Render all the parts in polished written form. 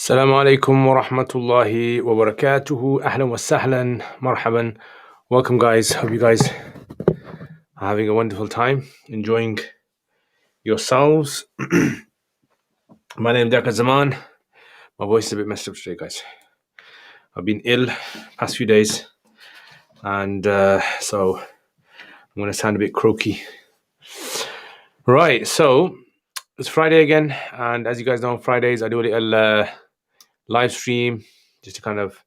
السلام عليكم ورحمة الله وبركاته. أهلا وسهلا مرحبا. Welcome guys. Hope you guys are having a wonderful time, enjoying yourselves. My name is Dr. Zaman. My voice is a bit messed up today, guys. I've been ill past few days, and so I'm going to sound a bit croaky. Right, so it's Friday again, and as you guys know, on Fridays I do a little live stream just to kind of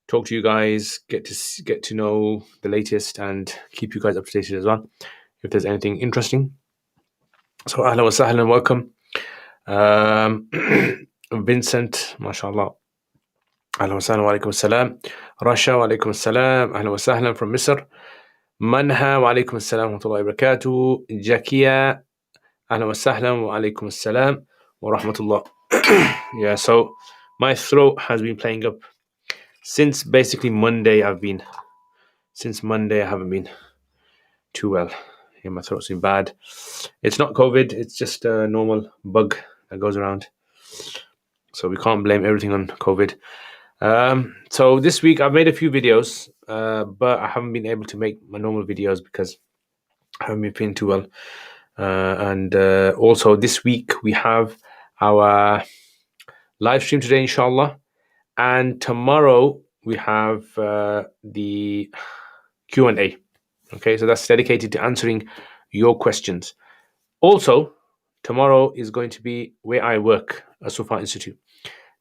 talk to you guys, get to know the latest, and keep you guys up to date as well if there's anything interesting. So ahlan wa sahlan, welcome. Vincent, mashallah. Ahlan wa sahlan, wa alaikum assalam. Rasha, wa alaikum assalam. Ahlan wa sahlan from Misr. Manha, wa alaikum assalam wa rahmatullahi wa barakatuh. Jakia, ahlan wa sahlan, wa alaikum assalam wa rahmatullah. Yeah, so my throat has been playing up since basically Monday. I haven't been too well. Yeah, my throat's been bad. It's not COVID, it's just a normal bug that goes around. So we can't blame everything on COVID. So this week I've made a few videos, but I haven't been able to make my normal videos because I haven't been feeling too well. And also this week we have our live stream today, inshallah. And tomorrow we have the Q&A. Okay, so that's dedicated to answering your questions. Also, tomorrow is going to be where I work, Sufa Institute.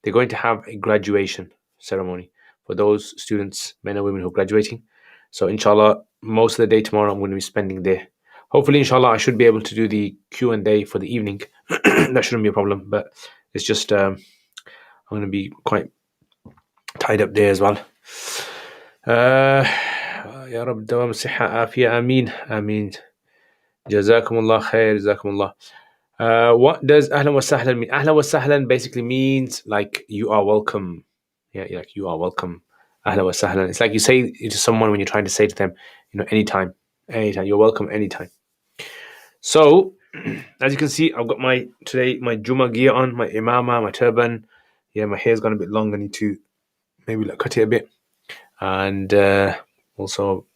They're going to have a graduation ceremony for those students, men and women who are graduating. So inshallah, most of the day tomorrow I'm going to be spending there. Hopefully, inshallah, I should be able to do the Q&A for the evening. That shouldn't be a problem, but it's just I'm going to be quite tied up there as well. يا رب دوام الصحة عافية آمين آمين جزاكم الله خير جزاكم الله. What does أهلا وسهلا mean? أهلا وسهلا basically means like you are welcome. Yeah, like you are welcome. أهلا وسهلا. It's like you say it to someone when you're trying to say to them, anytime, you're welcome anytime. So as you can see, I've got my Juma gear on, my imama, my turban. Yeah, my hair's gone a bit long. I need to maybe cut it a bit, and also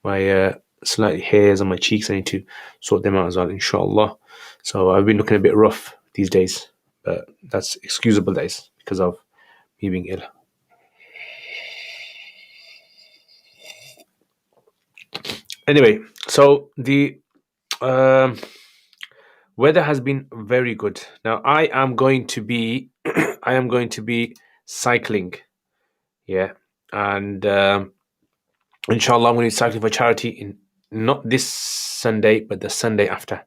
my slightly hairs on my cheeks, I need to sort them out as well, inshallah. So I've been looking a bit rough these days, but that's excusable days because of me being ill. Anyway, so the weather has been very good. Now I am going to be cycling. Yeah, and inshallah I'm going to be cycling for charity in not this Sunday but the Sunday after.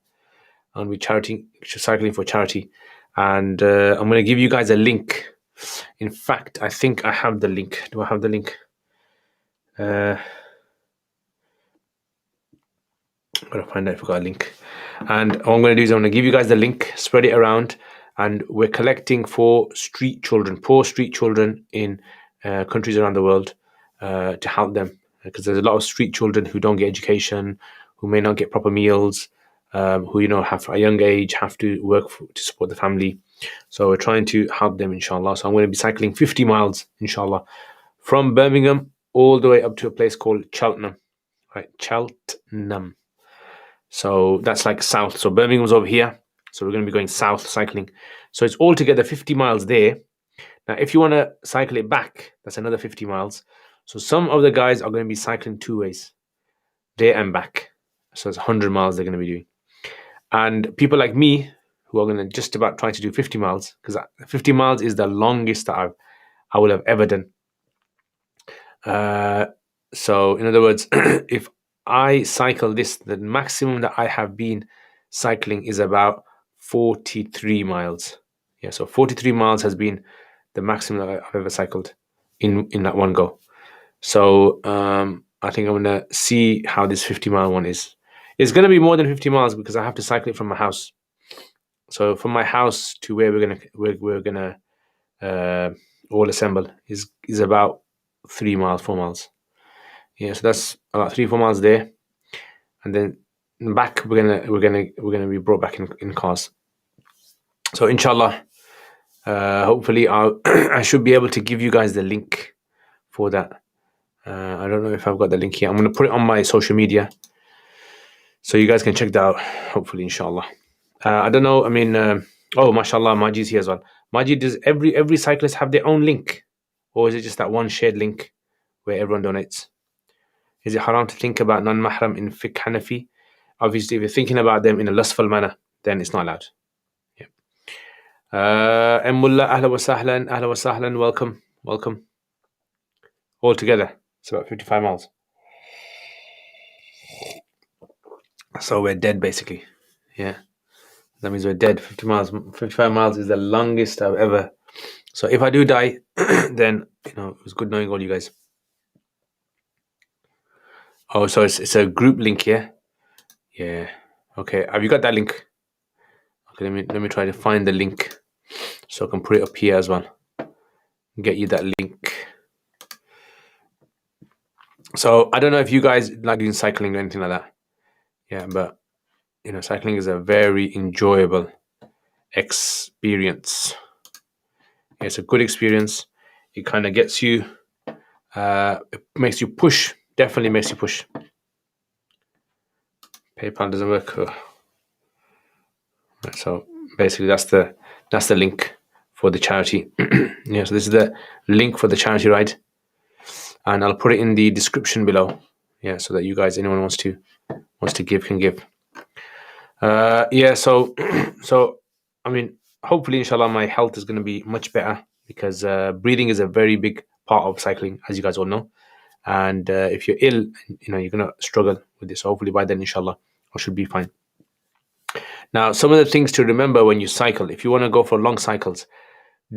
I'm going to be cycling for charity, and I'm going to give you guys a link. In fact, I think I have the link. Do I have the link? I'm going to find out if I've got a link. And what I'm going to do is I'm going to give you guys the link, spread it around, and we're collecting for poor street children in countries around the world to help them, because there's a lot of street children who don't get education, who may not get proper meals, who have a young age, have to work to support the family. So we're trying to help them, inshallah. So I'm going to be cycling 50 miles, inshallah, from Birmingham all the way up to a place called Cheltenham. Right, Cheltenham. So that's like south. So Birmingham's over here. So we're going to be going south cycling. So it's altogether 50 miles there. Now, if you want to cycle it back, that's another 50 miles. So some of the guys are going to be cycling two ways, there and back. So it's 100 miles they're going to be doing. And people like me who are going to just about try to do 50 miles, because 50 miles is the longest that I will have ever done. So in other words, if I cycle this, the maximum that I have been cycling is about 43 miles. Yeah, so 43 miles has been the maximum that I've ever cycled in that one go. So I think I'm going to see how this 50-mile one is. It's going to be more than 50 miles because I have to cycle it from my house. So from my house to where we're gonna all assemble is about 3 miles, 4 miles. Yeah, so that's about 3-4 miles there, and then back we're gonna be brought back in cars. So inshallah, Hopefully, I should be able to give you guys the link for that. I don't know if I've got the link here. I'm going to put it on my social media so you guys can check that out. Hopefully, inshallah. I don't know. I mean, oh, mashallah, Maji's here as well. Maji, does every cyclist have their own link, or is it just that one shared link where everyone donates? Is it haram to think about non-mahram in fiqh Hanafi? Obviously, if you're thinking about them in a lustful manner, then it's not allowed. Yeah. Mullah, ahla wa sahlan, welcome. All together, it's about 55 miles. So we're dead, basically. Yeah. That means we're dead. 50 miles. 55 miles is the longest I've ever. So if I do die, then, it was good knowing all you guys. Oh, so it's a group link here. Yeah. Okay. Have you got that link? Okay, let me try to find the link so I can put it up here as well. Get you that link. So I don't know if you guys like doing cycling or anything like that. Yeah, but cycling is a very enjoyable experience. It's a good experience. It kind of gets you. It makes you push. Definitely makes you push. PayPal doesn't work. So basically, that's the link for the charity. Yeah, so this is the link for the charity ride, and I'll put it in the description below. Yeah, so that you guys, anyone wants to give, can give. Yeah, so I mean, hopefully, inshallah, my health is going to be much better because breathing is a very big part of cycling, as you guys all know. And if you're ill, you're going to struggle with this. So hopefully, by then, inshallah, I should be fine. Now, some of the things to remember when you cycle, if you want to go for long cycles,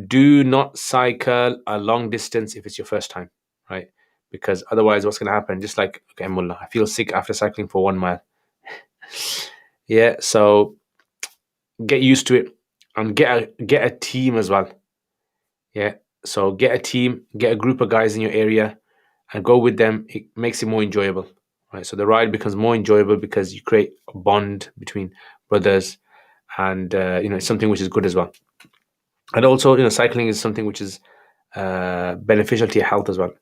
do not cycle a long distance if it's your first time, right? Because otherwise, what's going to happen? Just like, okay, Mullah, I feel sick after cycling for 1 mile. Yeah, so get used to it and get a team as well. Yeah, so get a team, get a group of guys in your area and go with them. It makes it more enjoyable, right? So the ride becomes more enjoyable because you create a bond between brothers, and it's something which is good as well. And also, cycling is something which is beneficial to your health as well.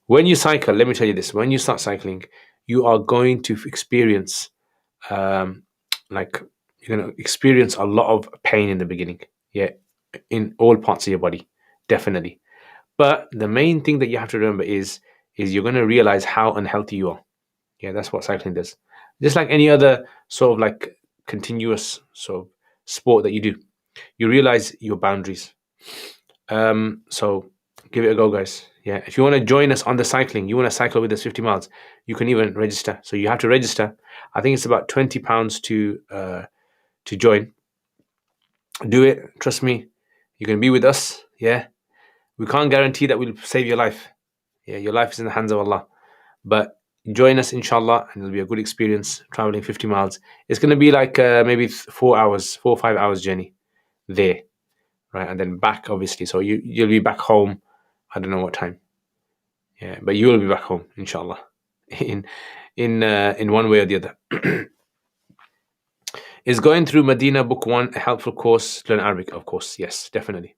When you cycle, let me tell you this: when you start cycling, you are going to experience, like you're going to experience a lot of pain in the beginning. Yeah, in all parts of your body, definitely. But the main thing that you have to remember is you're going to realize how unhealthy you are. Yeah, that's what cycling does. Just like any other sort of like continuous sort of sport that you do, you realize your boundaries. So give it a go, guys. Yeah, if you want to join us on the cycling, you want to cycle with us 50 miles, you can even register. So you have to register. I think it's about £20 to join. Do it. Trust me, you can be with us. Yeah, we can't guarantee that we'll save your life. Yeah, your life is in the hands of Allah. But join us, inshallah, and it'll be a good experience traveling 50 miles. It's going to be like maybe 4 or 5 hours journey there, right? And then back, obviously. So you'll be back home. I don't know what time. Yeah, but you will be back home, inshallah, in one way or the other. Is going through Medina Book 1 a helpful course to learn Arabic? Of course, yes, definitely.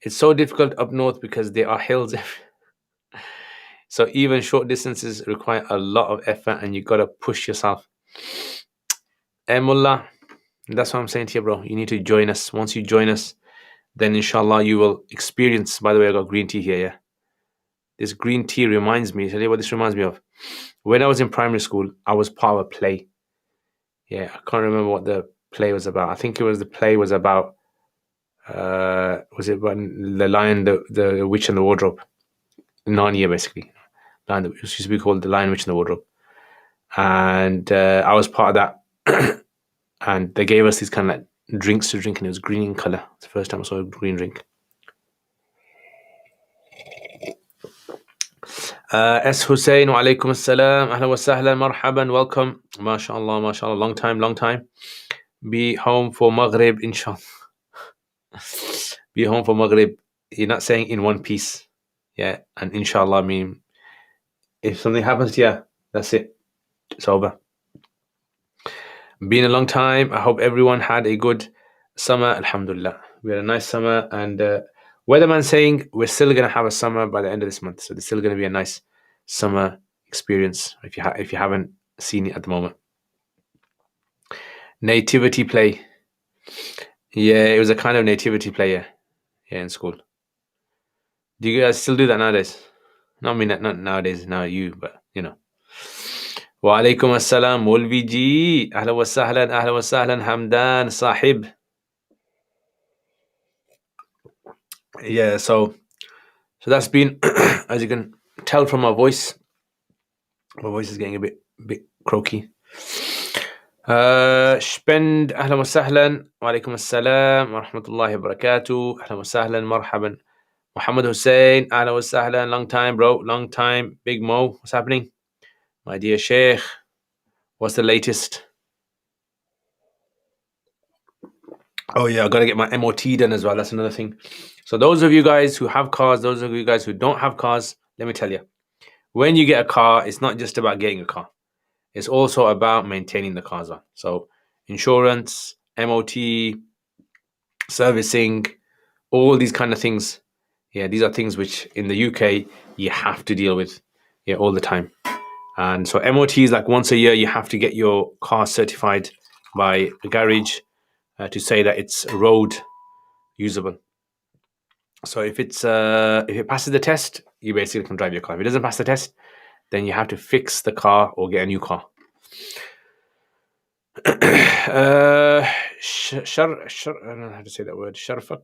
It's so difficult up north because there are hills. So even short distances require a lot of effort and you got to push yourself. Mullah, that's what I'm saying to you, bro. You need to join us. Once you join us, then inshallah you will experience. By the way, I got green tea here, yeah. This green tea reminds me, tell you what this reminds me of. When I was in primary school, I was part of a play. Yeah, I can't remember what the play was about. I think the play was about, was it about the Lion, the Witch and the Wardrobe? Narnia, basically. It used to be called The Lion, Witch and the Wardrobe. And I was part of that. And they gave us these kind of like drinks to drink, and it was green in color. It's the first time I saw a green drink. S. Hussein, wa alaikum assalam, ahlan wa sahlan, marhaban, welcome. MashaAllah, long time. Be home for Maghrib, inshallah. Be home for Maghrib. You're not saying in one piece. Yeah, and inshallah, I mean, if something happens to you, that's it. It's over. Been a long time. I hope everyone had a good Summer, alhamdulillah. We had a nice summer, and weatherman saying we're still going to have a summer by the end of this month. So there's still going to be a nice summer experience if you haven't seen it at the moment. Nativity play. Yeah, it was a kind of nativity play, yeah, in school. Do you guys still do that nowadays? Not me, not nowadays, now you, but you know. Wa alaikum assalam, Molvi ji. Ahlan wa sahlan, Hamdan, sahib. Yeah, so that's been, as you can tell from my voice is getting a bit croaky. Spend ahlan wa sahlan, wa alaikum assalam, wa rahmatullahi wa barakatuh. Ahlan wa sahlan, marhaban. Muhammad Hussein, ahlan wa sahlan, long time, bro, long time. Big Mo, what's happening? My dear Sheikh, what's the latest? Oh yeah, I gotta get my MOT done as well. That's another thing. So those of you guys who have cars, those of you guys who don't have cars, let me tell you, when you get a car, it's not just about getting a car. It's also about maintaining the cars on. So insurance, MOT, servicing, all these kind of things. Yeah, these are things which in the UK you have to deal with, all the time. And so MOT is like once a year you have to get your car certified by a garage to say that it's road usable. So if it passes the test, you basically can drive your car. If it doesn't pass the test, then you have to fix the car or get a new car. I don't know how to say that word. Sharfak.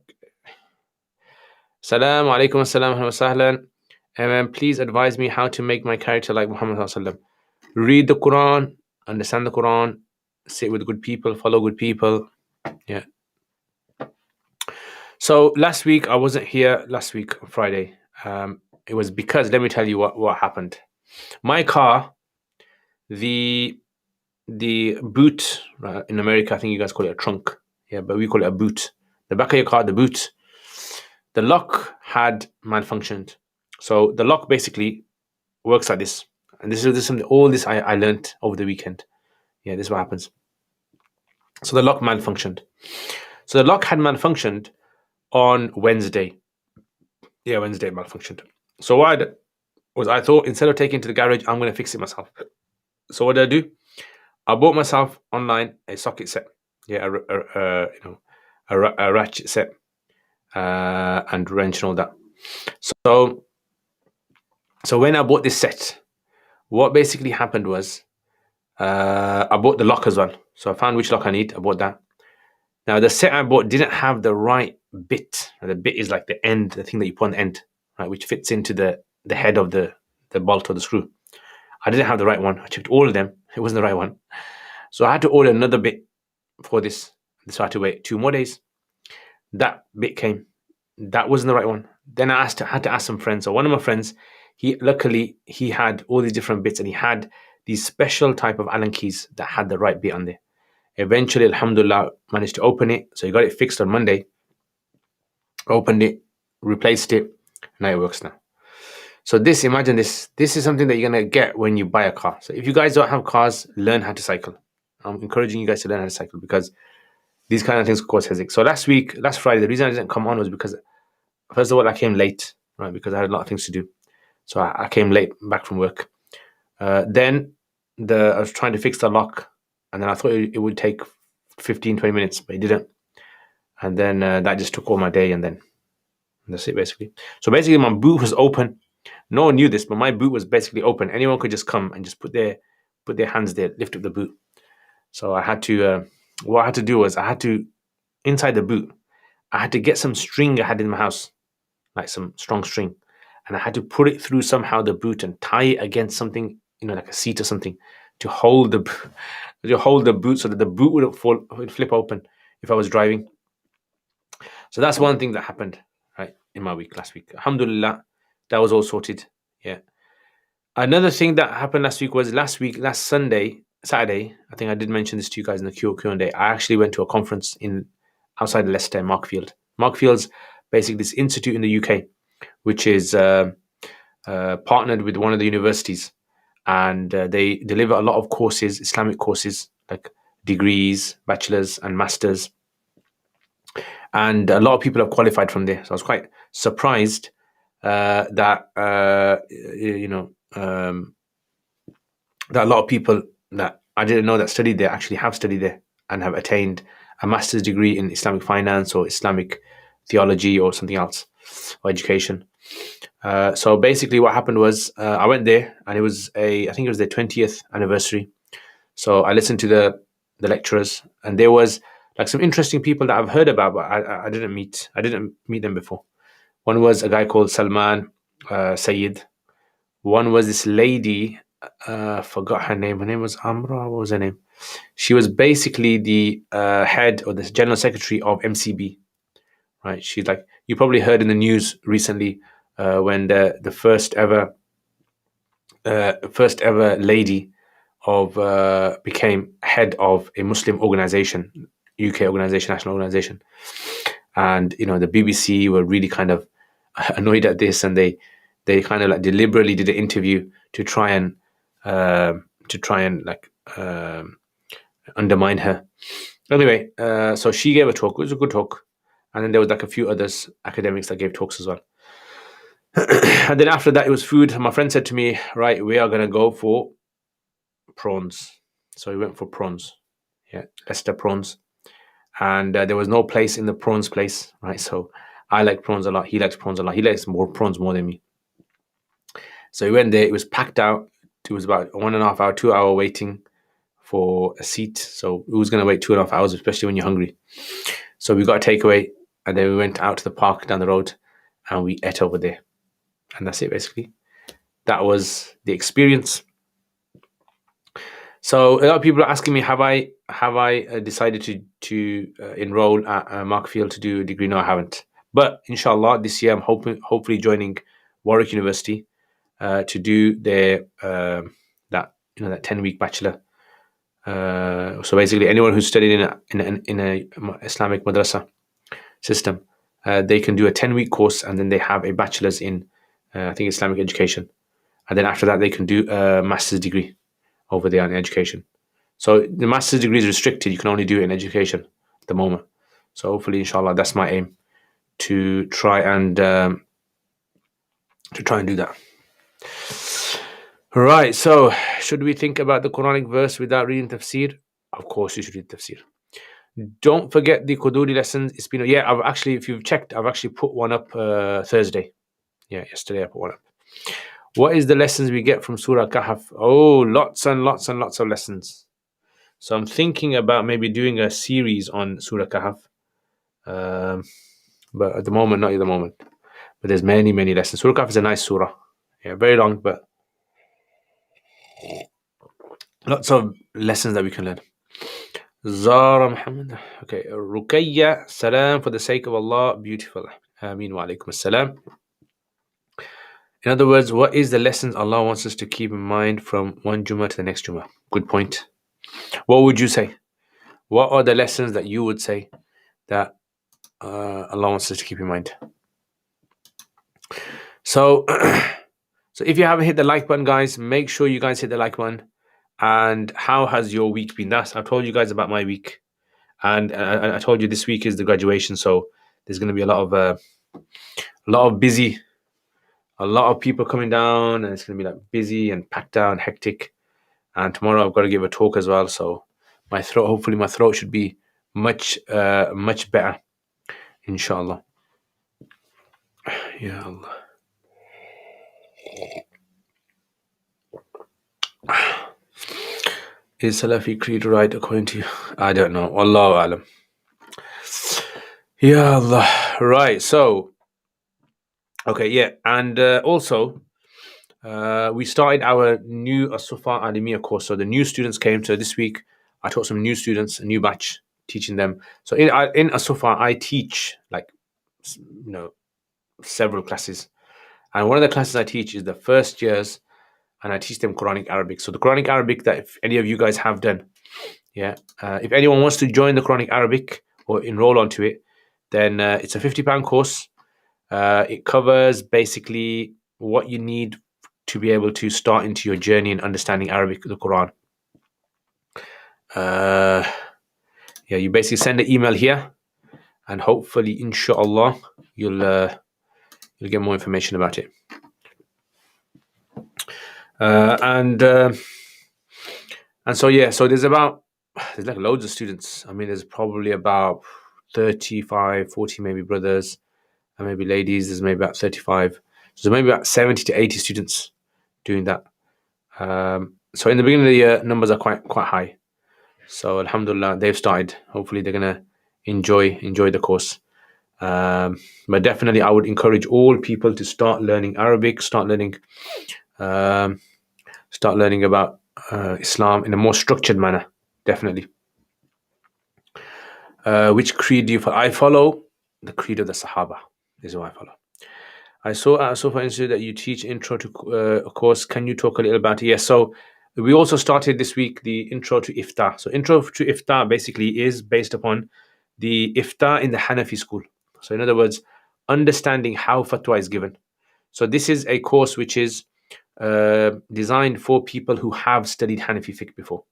Salam alaikum assalam wa sahlan. Please advise me how to make my character like Muhammad sallallahu alaihi wasallam. Read the Quran, understand the Quran, sit with good people, follow good people. Yeah. So last week I wasn't here. Last week Friday, it was because let me tell you what happened. My car, the boot, in America, I think you guys call it a trunk. Yeah, but we call it a boot. The back of your car, the boot, the lock had malfunctioned. So the lock basically works like this. And this is something, all this I learned over the weekend. Yeah, this is what happens. So the lock malfunctioned. So the lock had malfunctioned on Wednesday. Yeah, Wednesday it malfunctioned. So what I did was I thought instead of taking it to the garage, I'm going to fix it myself. So what did I do? I bought myself online a socket set. Yeah, a ratchet set and wrench and all that. So when I bought this set, what basically happened was I bought the lock as well. So I found which lock I need. I bought that. Now the set I bought didn't have the right bit. The bit is like the end, the thing that you put on the end, right, which fits into the head of the bolt or the screw. I didn't have the right one. I checked all of them. It wasn't the right one. So I had to order another bit for this. So I had to wait 2 more days. That bit came. That wasn't the right one. Then I had to ask some friends. So one of my friends, luckily he had all these different bits and he had these special type of Allen keys that had the right bit on there. Eventually, alhamdulillah, managed to open it. So he got it fixed on Monday. Opened it, replaced it. Now it works now. So imagine this. This is something that you're going to get when you buy a car. So if you guys don't have cars, learn how to cycle. I'm encouraging you guys to learn how to cycle because these kind of things cause headache. So last Friday, the reason I didn't come on was because, first of all, I came late, right? Because I had a lot of things to do. So I came late back from work. Then I was trying to fix the lock, and then I thought it would take 15, 20 minutes, but it didn't. And then that just took all my day, and that's it basically. So basically, my boot was open. No one knew this, but my boot was basically open. Anyone could just come and just put their hands there, lift up the boot. So I had to. What I had to do was inside the boot, I had to get some string I had in my house, like some strong string, and I had to put it through somehow the boot and tie it against something, like a seat or something, to hold the boot so that the boot would flip open if I was driving. So that's one thing that happened, right, in my week last week. Alhamdulillah, that was all sorted. Yeah. Another thing that happened last week was last Saturday, I think I did mention this to you guys in the Q&A. I actually went to a conference outside Leicester, Markfield. Markfield's basically this institute in the UK, which is partnered with one of the universities, and they deliver a lot of courses, Islamic courses, like degrees, bachelors and masters. and a lot of people have qualified from there. So I was quite surprised that that a lot of people that I didn't know that studied there actually have studied there and have attained a master's degree in Islamic finance or Islamic theology or something else, or education. So basically, what happened was I went there, and I think it was their 20th anniversary. So I listened to the lecturers, and there was like some interesting people that I've heard about, but I didn't meet. I didn't meet them before. One was a guy called Salman Sayyid. One was this lady. Forgot her name. Her name was Amra. What was her name? She was basically the head or the general secretary of MCB. Right? She's like, you probably heard in the news recently when the first ever lady of became head of a Muslim organization, UK organization, national organization, and the BBC were really kind of annoyed at this, and they kind of like deliberately did an interview to try and like undermine her. Anyway, so she gave a talk. It was a good talk, and then there was like a few others academics that gave talks as well. And then after that, it was food. My friend said to me, "Right, we are gonna go for prawns." So we went for prawns. Yeah, Leicester prawns, and there was no place in the prawns place, right? So I like prawns a lot. He likes prawns a lot. He likes more prawns more than me. So we went there. It was packed out. It was about 1.5 hour, 2 hour waiting for a seat. So we was gonna wait 2.5 hours, especially when you're hungry. So we got a takeaway, and then we went out to the park down the road, and we ate over there, and that's it basically. That was the experience. So a lot of people are asking me, have I decided to enroll at Markfield to do a degree? No, I haven't. But inshallah, this year I'm hopefully joining Warwick University to do their that 10-week bachelor. So basically, anyone who's studied in a Islamic madrasa system, they can do a 10-week course, and then they have a bachelor's in I think Islamic education, and then after that they can do a master's degree over there in education. So the master's degree is restricted. You can only do it in education at the moment. So hopefully, inshallah, that's my aim, to try and do that. Right. So should we think about the Quranic verse without reading tafsir? Of course, you should read tafsir. Don't forget the Quduri lessons. It's been I've actually, if you've checked, I've actually put one up Thursday. Yeah, yesterday I put one up. What is the lessons we get from Surah Kahf? Oh, lots and lots and lots of lessons. So I'm thinking about maybe doing a series on Surah Kahf. But at the moment, not at the moment. But there's many, many lessons. Surah Kahf is a nice surah. Yeah, very long, but lots of lessons that we can learn. Zara Muhammad. Okay. Ruqayya, salam, for the sake of Allah, beautiful. Ameen wa alaikum assalam. In other words, what is the lessons Allah wants us to keep in mind from one Jummah to the next Jummah? Good point. What would you say? What are the lessons that you would say that Allah wants us to keep in mind? So, so if you haven't hit the like button, guys, make sure you guys hit the like button. And how has your week been? I told you guys about my week, and I told you this week is the graduation, so there's going to be a lot of busy, a lot of people coming down, and it's going to be like busy and packed down, hectic. And tomorrow I've got to give a talk as well, so hopefully my throat should be much better, inshallah. Ya Allah. Is Salafi creed right according to you? I don't know. Allahu alam. Ya Allah. Right. So, okay, yeah, and also we started our new As-Sufa Alimiya course. So the new students came. So this week I taught some new students, a new batch, teaching them. So in As-Sufa I teach several classes, and one of the classes I teach is the first years, and I teach them Quranic Arabic. So the Quranic Arabic that if any of you guys have done, if anyone wants to join the Quranic Arabic or enroll onto it, then it's a £50 course. It covers basically what you need to be able to start into your journey in understanding Arabic, the Quran. You basically send an email here, and hopefully, inshallah, you'll get more information about it. And so there's like loads of students. I mean, there's probably about 35, 40 maybe brothers, and maybe ladies. There's maybe about 35. So maybe about 70 to 80 students doing that. So in the beginning of the year, numbers are quite high. So alhamdulillah, they've started. Hopefully, they're gonna enjoy the course. But definitely, I would encourage all people to start learning Arabic, start learning about Islam in a more structured manner. Definitely. Which creed do you follow? I follow the creed of the Sahaba. This is what I follow. I saw at Sofa Institute that you teach intro to a course. Can you talk a little about it? Yes. So we also started this week the intro to Iftar. So intro to Iftar basically is based upon the Iftar in the Hanafi school. So in other words, understanding how fatwa is given. So this is a course which is designed for people who have studied Hanafi fiqh before.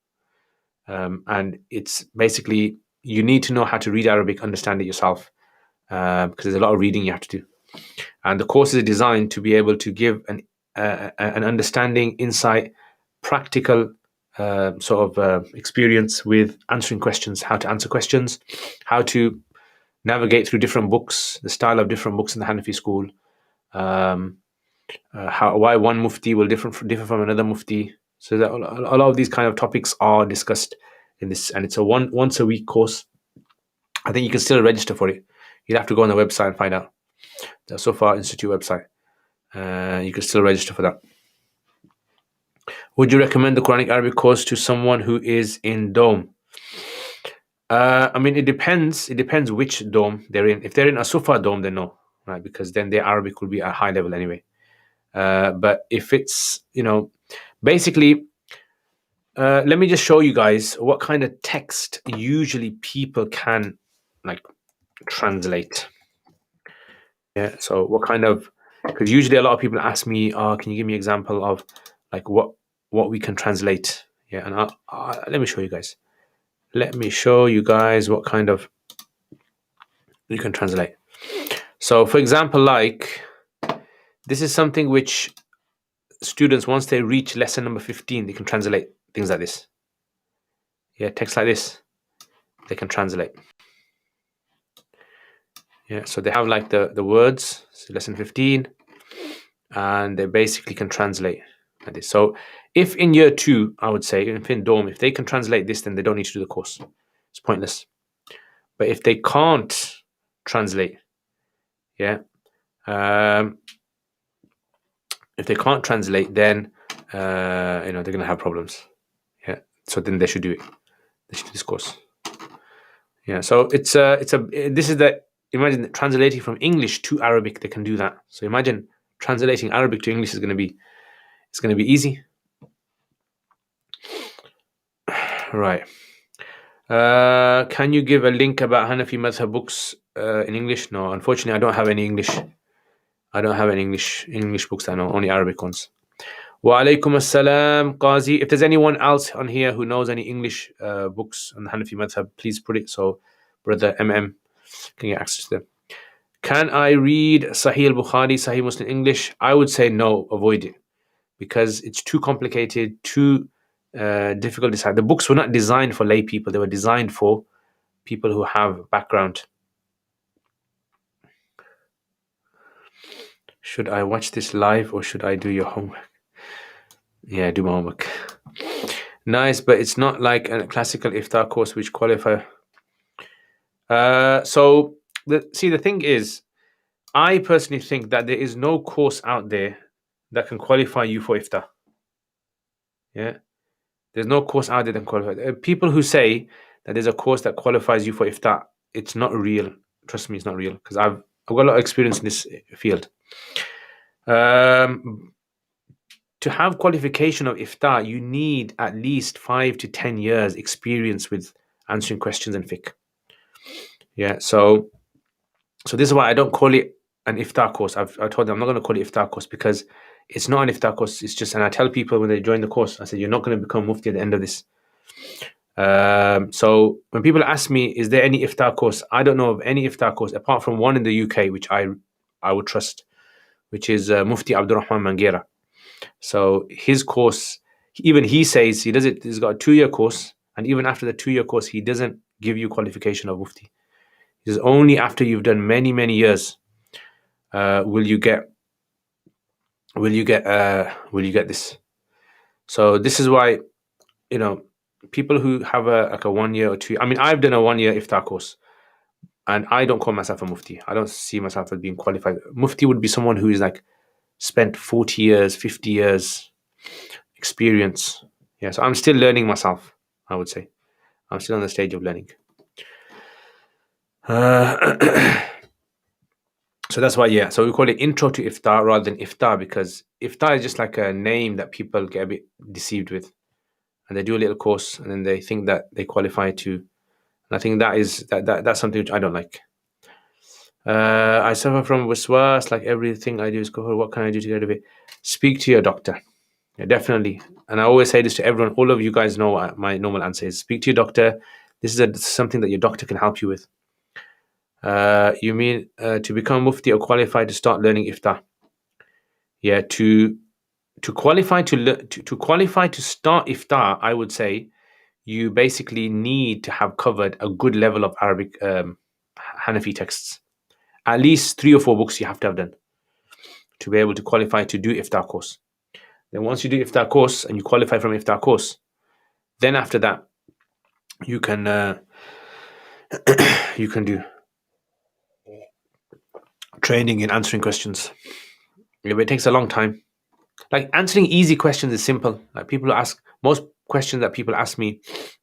And it's basically, you need to know how to read Arabic, understand it yourself, because there's a lot of reading you have to do. And the course is designed to be able to give an understanding, insight, practical experience with answering questions, how to answer questions, how to navigate through different books, the style of different books in the Hanafi school, why one mufti will differ from another mufti. So that a lot of these kind of topics are discussed in this, and it's a once a week course. I think you can still register for it. You'd have to go on the website and find out. The Sofa Institute website. You can still register for that. Would you recommend the Quranic Arabic course to someone who is in Dome? I mean, it depends. It depends which Dome they're in. If they're in a Sufa Dome, then no, right? Because then their Arabic will be at a high level anyway. But if it's, basically, let me just show you guys what kind of text usually people can translate. Yeah. So what kind of, because usually a lot of people ask me, can you give me an example of what we can translate? Yeah. And let me show you guys. Let me show you guys what kind of you can translate. So for example, this is something which students, once they reach lesson number 15, they can translate things like this. Yeah, text like this, they can translate. Yeah, so they have the words, so lesson 15, and they basically can translate like this. So if in year 2, I would say, if in Dome, if they can translate this, then they don't need to do the course. It's pointless. But if they can't translate, yeah, if they can't translate, then they're gonna have problems. Yeah, so then they should do it. They should do this course. Yeah, so this is imagine translating from English to Arabic. They can do that. So imagine translating Arabic to English is gonna be easy. Right. Can you give a link about Hanafi Madhab books in English? No, unfortunately, I don't have any English. I don't have any English books. I know only Arabic ones. Wa alaikum assalam, Qazi. If there's anyone else on here who knows any English books on the Hanafi Madhab, please put it so Brother MM can get access to them. Can I read Sahih al-Bukhari, Sahih Muslim English? I would say no, avoid it, because it's too complicated, too difficult to decide. The books were not designed for lay people. They were designed for people who have background. Should I watch this live or should I do your homework? Yeah, do my homework. Nice, but it's not like a classical iftar course which qualify. So the thing is, I personally think that there is no course out there that can qualify you for iftar. Yeah, there's no course out there that can qualify. People who say that there's a course that qualifies you for iftar, it's not real. Trust me, it's not real, because I've got a lot of experience in this field. To have qualification of iftar, you need at least 5 to 10 years experience with answering questions in fiqh. Yeah, so this is why I don't call it an iftar course. I told them I'm not going to call it iftar course, because it's not an iftar course. It's just, and I tell people when they join the course, I said, you're not going to become mufti at the end of this. So when people ask me, is there any iftar course? I don't know of any iftar course apart from one in the UK, which I would trust, which is Mufti Abdurrahman Mangera. So his course, even he says he does it. He's got a 2-year course, and even after the 2-year course, he doesn't give you qualification of Mufti. It's only after you've done many years will you get this. So this is why, people who have a 1 year or 2. I mean, I've done a 1-year iftar course, and I don't call myself a mufti. I don't see myself as being qualified. Mufti would be someone who is like spent 40 years, 50 years experience. Yeah, so I'm still learning myself, I would say. I'm still on the stage of learning. So that's why, yeah. So we call it intro to iftar rather than iftar, because iftar is just like a name that people get a bit deceived with, and they do a little course and then they think that they qualify to. And I think that's something which I don't like. I suffer from waswas, like everything I do is kufr. What can I do to get rid of it? Speak to your doctor. Yeah, definitely. And I always say this to everyone. All of you guys know what my normal answer is. Speak to your doctor. This is something that your doctor can help you with. You mean to become mufti or qualified to start learning iftar? Yeah, to qualify to qualify to start iftar, I would say you basically need to have covered a good level of Arabic Hanafi texts. At least 3 or 4 books you have to have done to be able to qualify to do iftar course. Then once you do iftar course and you qualify from iftar course, then after that you can do training in answering questions. Yeah, but it takes a long time. Like answering easy questions is simple. Like most questions that people ask me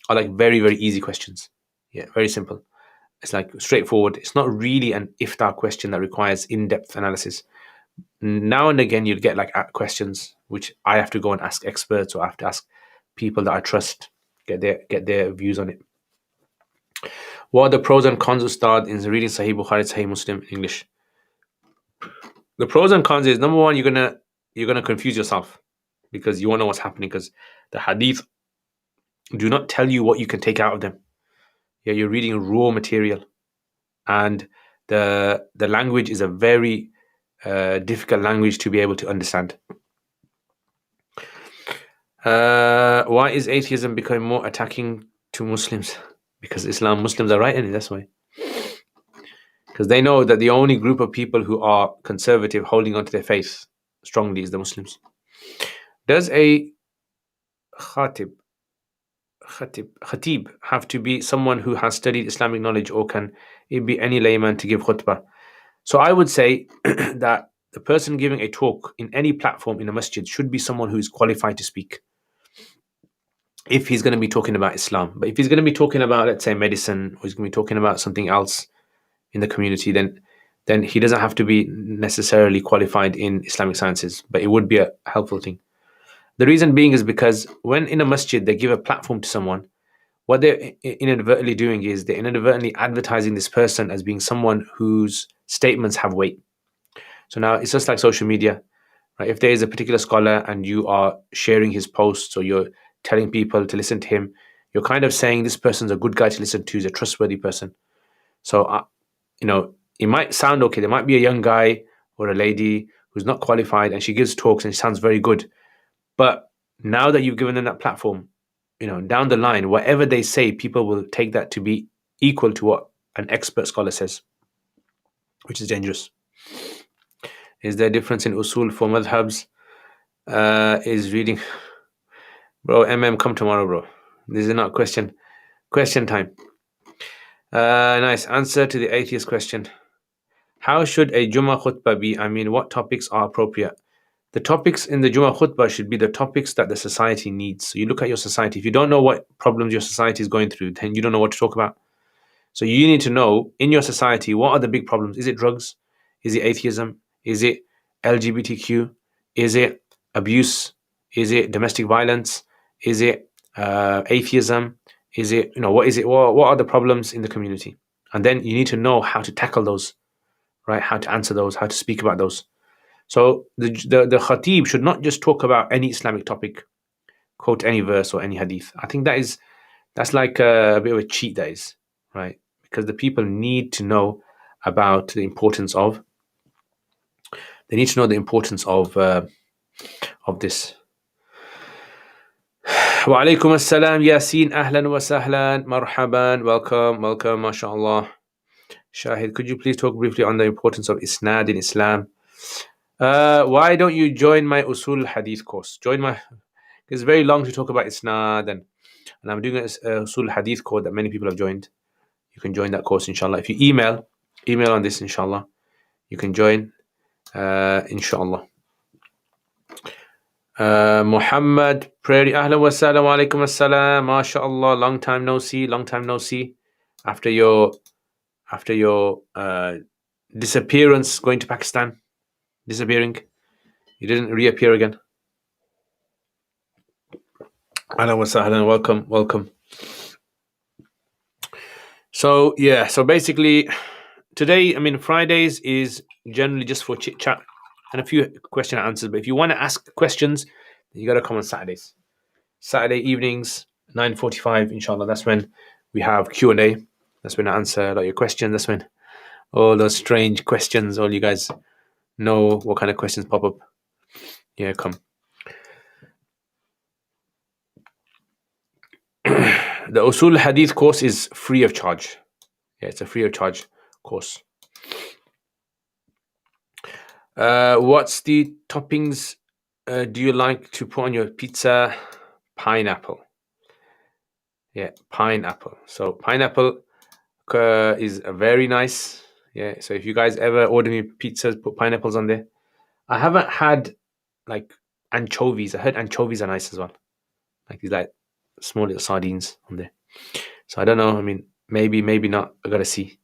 are like very easy questions. Yeah, very simple. It's like straightforward. It's not really an iftar question that requires in-depth analysis. Now and again, you'll get like questions which I have to go and ask experts, or I have to ask people that I trust, get their views on it. What are the pros and cons of start in reading Sahih Bukhari, Sahih Muslim in English? The pros and cons is, number one, you're gonna confuse yourself because you won't know what's happening, because the hadith do not tell you what you can take out of them. Yeah, you're reading raw material, and the language is a very difficult language to be able to understand. Why is atheism becoming more attacking to Muslims? Because Muslims are right in it, that's why. Because they know that the only group of people who are conservative, holding on to their faith strongly, is the Muslims. Does a khatib have to be someone who has studied Islamic knowledge, or can it be any layman to give khutbah? So I would say that the person giving a talk in any platform in a masjid should be someone who is qualified to speak, if he's going to be talking about Islam. But if he's going to be talking about, let's say, medicine, or he's going to be talking about something else in the community, then he doesn't have to be necessarily qualified in Islamic sciences, but it would be a helpful thing. The reason being is because when in a masjid they give a platform to someone, what they're inadvertently doing is they're inadvertently advertising this person as being someone whose statements have weight. So now it's just like social media, right? If there is a particular scholar and you are sharing his posts, or you're telling people to listen to him, you're kind of saying this person's a good guy to listen to, he's a trustworthy person. So, it might sound okay. There might be a young guy or a lady who's not qualified and she gives talks and she sounds very good. But now that you've given them that platform, down the line, whatever they say, people will take that to be equal to what an expert scholar says, which is dangerous. Is there a difference in usul for madhabs? Is reading... Bro, come tomorrow, bro. This is not question time. Nice. Answer to the atheist question. How should a Jummah khutbah be? I mean, what topics are appropriate? The topics in the Jummah khutbah should be the topics that the society needs. So you look at your society. If you don't know what problems your society is going through, then you don't know what to talk about. So you need to know, in your society, what are the big problems? Is it drugs? Is it atheism? Is it LGBTQ? Is it abuse? Is it domestic violence? Is it atheism? Is it, what is it? What are the problems in the community? And then you need to know how to tackle those, right? How to answer those, how to speak about those. So the khatib should not just talk about any Islamic topic, quote any verse or any hadith. I think that is That's like a bit of a cheat, that is, right? Because the people need to know about the importance of. They need to know the importance of this. Wa alaikum assalam, Yasin. Ahlan wa sahlan. Marhaban. Welcome. Welcome. MashaAllah. Shahid, could you please talk briefly on the importance of isnad in Islam? Why don't you join my Usul Hadith course? It's very long to talk about isnad, and I'm doing a Usul Hadith course that many people have joined. You can join that course, inshallah. If you email on this, inshallah, you can join, inshallah. Muhammad Prairie, ahlan wa sallam, wa alaikum assalam, mashallah, long time no see. After your disappearance, going to Pakistan, disappearing, you didn't reappear again. Ahlan wa sallam, welcome. So basically, today, Fridays is generally just for chit chat and a few question and answers. But if you want to ask questions, you got to come on Saturdays. Saturday evenings, 9:45, inshallah. That's when we have Q&A. That's when I answer a lot of your questions. That's when all those strange questions, all you guys know what kind of questions pop up. Yeah, come. The Usul Hadith course is free of charge. Yeah, it's a free of charge course. What's the toppings do you like to put on your pizza? Pineapple. Yeah, pineapple. So pineapple is very nice. Yeah, so if you guys ever order me pizzas, put pineapples on there. I haven't had like anchovies. I heard anchovies are nice as well. Like these like small little sardines on there. So I don't know. Maybe not. I gotta see.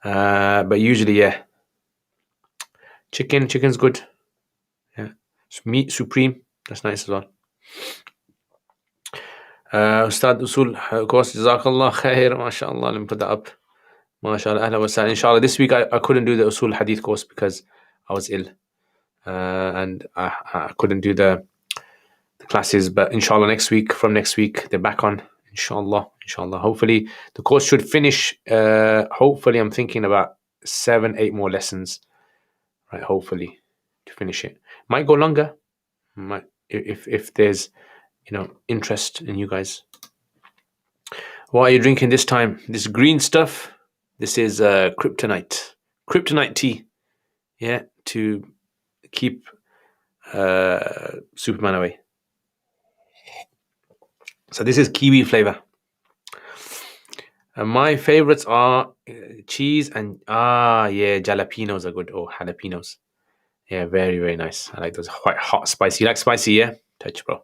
But usually, yeah. Chicken's good. Yeah. Meat supreme. That's nice as well. Ustad Usul course, Jazakallah khair, mashallah. Let me put that up. MashaAllah, ahla wa sahla. Inshallah, this week I couldn't do the Usul Hadith course because I was ill. And I couldn't do the classes. But inshallah, from next week, they're back on. Inshallah. Hopefully, the course should finish. Hopefully, I'm thinking about 7-8 more lessons. Right, hopefully, to finish it. Might go longer. If there's interest in you guys. What are you drinking this time? This green stuff. This is kryptonite tea. Yeah, to keep Superman away. So this is kiwi flavor. My favorites are cheese and jalapenos are good. Oh, jalapenos. Yeah, very, very nice. I like those quite hot, spicy. You like spicy, yeah? Touch, bro.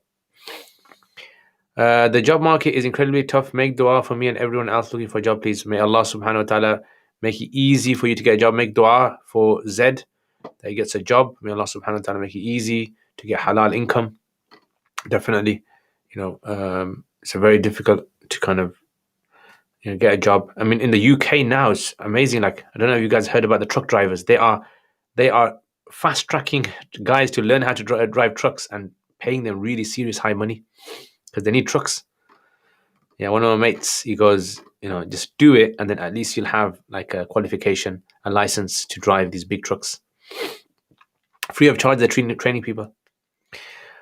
The job market is incredibly tough. Make dua for me and everyone else looking for a job, please. May Allah subhanahu wa ta'ala make it easy for you to get a job. Make dua for Zed that he gets a job. May Allah subhanahu wa ta'ala make it easy to get halal income. Definitely, it's a very difficult to kind of get a job. In the UK now, it's amazing. Like, I don't know if you guys heard about the truck drivers. They are fast tracking guys to learn how to drive trucks and paying them really serious high money because they need trucks. Yeah, one of my mates, he goes, just do it, and then at least you'll have like a qualification, a license to drive these big trucks. Free of charge, they're training people.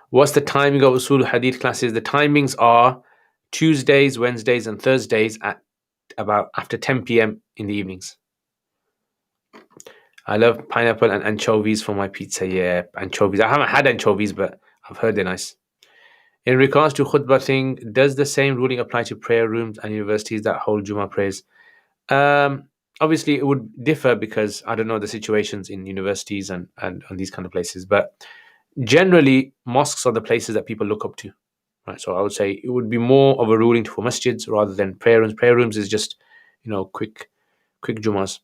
What's the timing of Usul Hadith classes? The timings are Tuesdays, Wednesdays, and Thursdays at about after 10 p.m. in the evenings. I love pineapple and anchovies for my pizza. Yeah, anchovies. I haven't had anchovies, but I've heard they're nice. In regards to khutbah thing, does the same ruling apply to prayer rooms and universities that hold Jummah prayers? Obviously, it would differ because I don't know the situations in universities and these kind of places. But generally, mosques are the places that people look up to. Right, so I would say it would be more of a ruling for masjids rather than prayer rooms. Prayer rooms is just, quick Jummahs.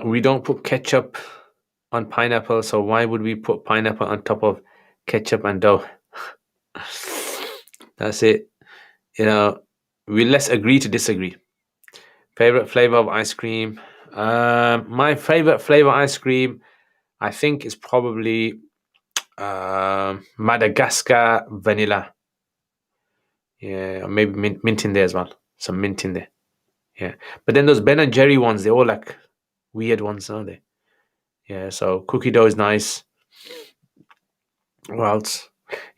We don't put ketchup on pineapple, so why would we put pineapple on top of ketchup and dough? That's it. We let's agree to disagree. Favorite flavor of ice cream? My favorite flavor of ice cream, I think, is probably Madagascar vanilla. Yeah, maybe mint in there as well. Some mint in there. Yeah. But then those Ben and Jerry ones, they're all like weird ones, aren't they? Yeah, so cookie dough is nice. What else?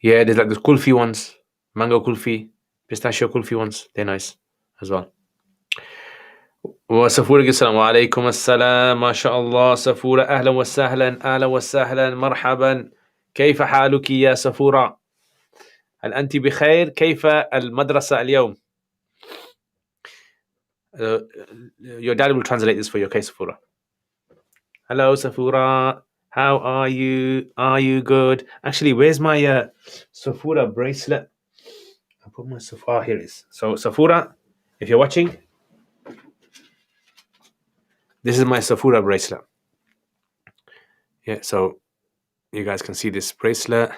Yeah, there's like those kulfi ones, mango kulfi, pistachio kulfi ones. They're nice as well. وسفورة السلام وعليكم السلام ما شاء الله سفورة أهلا وسهلا أهلا وسهلا مرحبا كيف حالك يا سفورة هل أنت بخير كيف المدرسة اليوم Your dad will translate this for you, okay, Safura? Hello, Safura. How are you? Are you good? Actually, where's my Safura bracelet? I put my Safura. Here it is. So, Safura, if you're watching, this is my Safura bracelet. Yeah, so you guys can see this bracelet.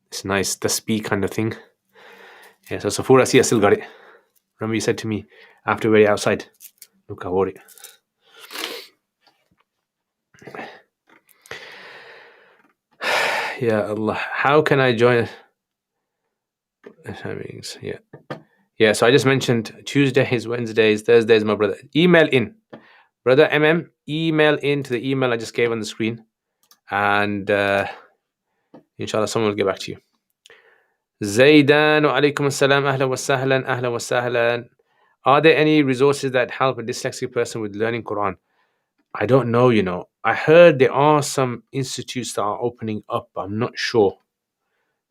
It's nice, the speed kind of thing. Yeah, so Safura, see, I still got it. Remember you said to me after we were outside, look, I wore it. Yeah, Allah. How can I join? Yeah. Yeah, so I just mentioned Tuesdays, Wednesdays, Thursdays, my brother. Email in. Brother MM, email in to the email I just gave on the screen. And inshallah, someone will get back to you. Zaydan wa alaikum assalam, ahlan wa sahlan, ahlan wa sahlan. Are there any resources that help a dyslexic person with learning Quran? I don't know, you know. I heard there are some institutes that are opening up. I'm not sure.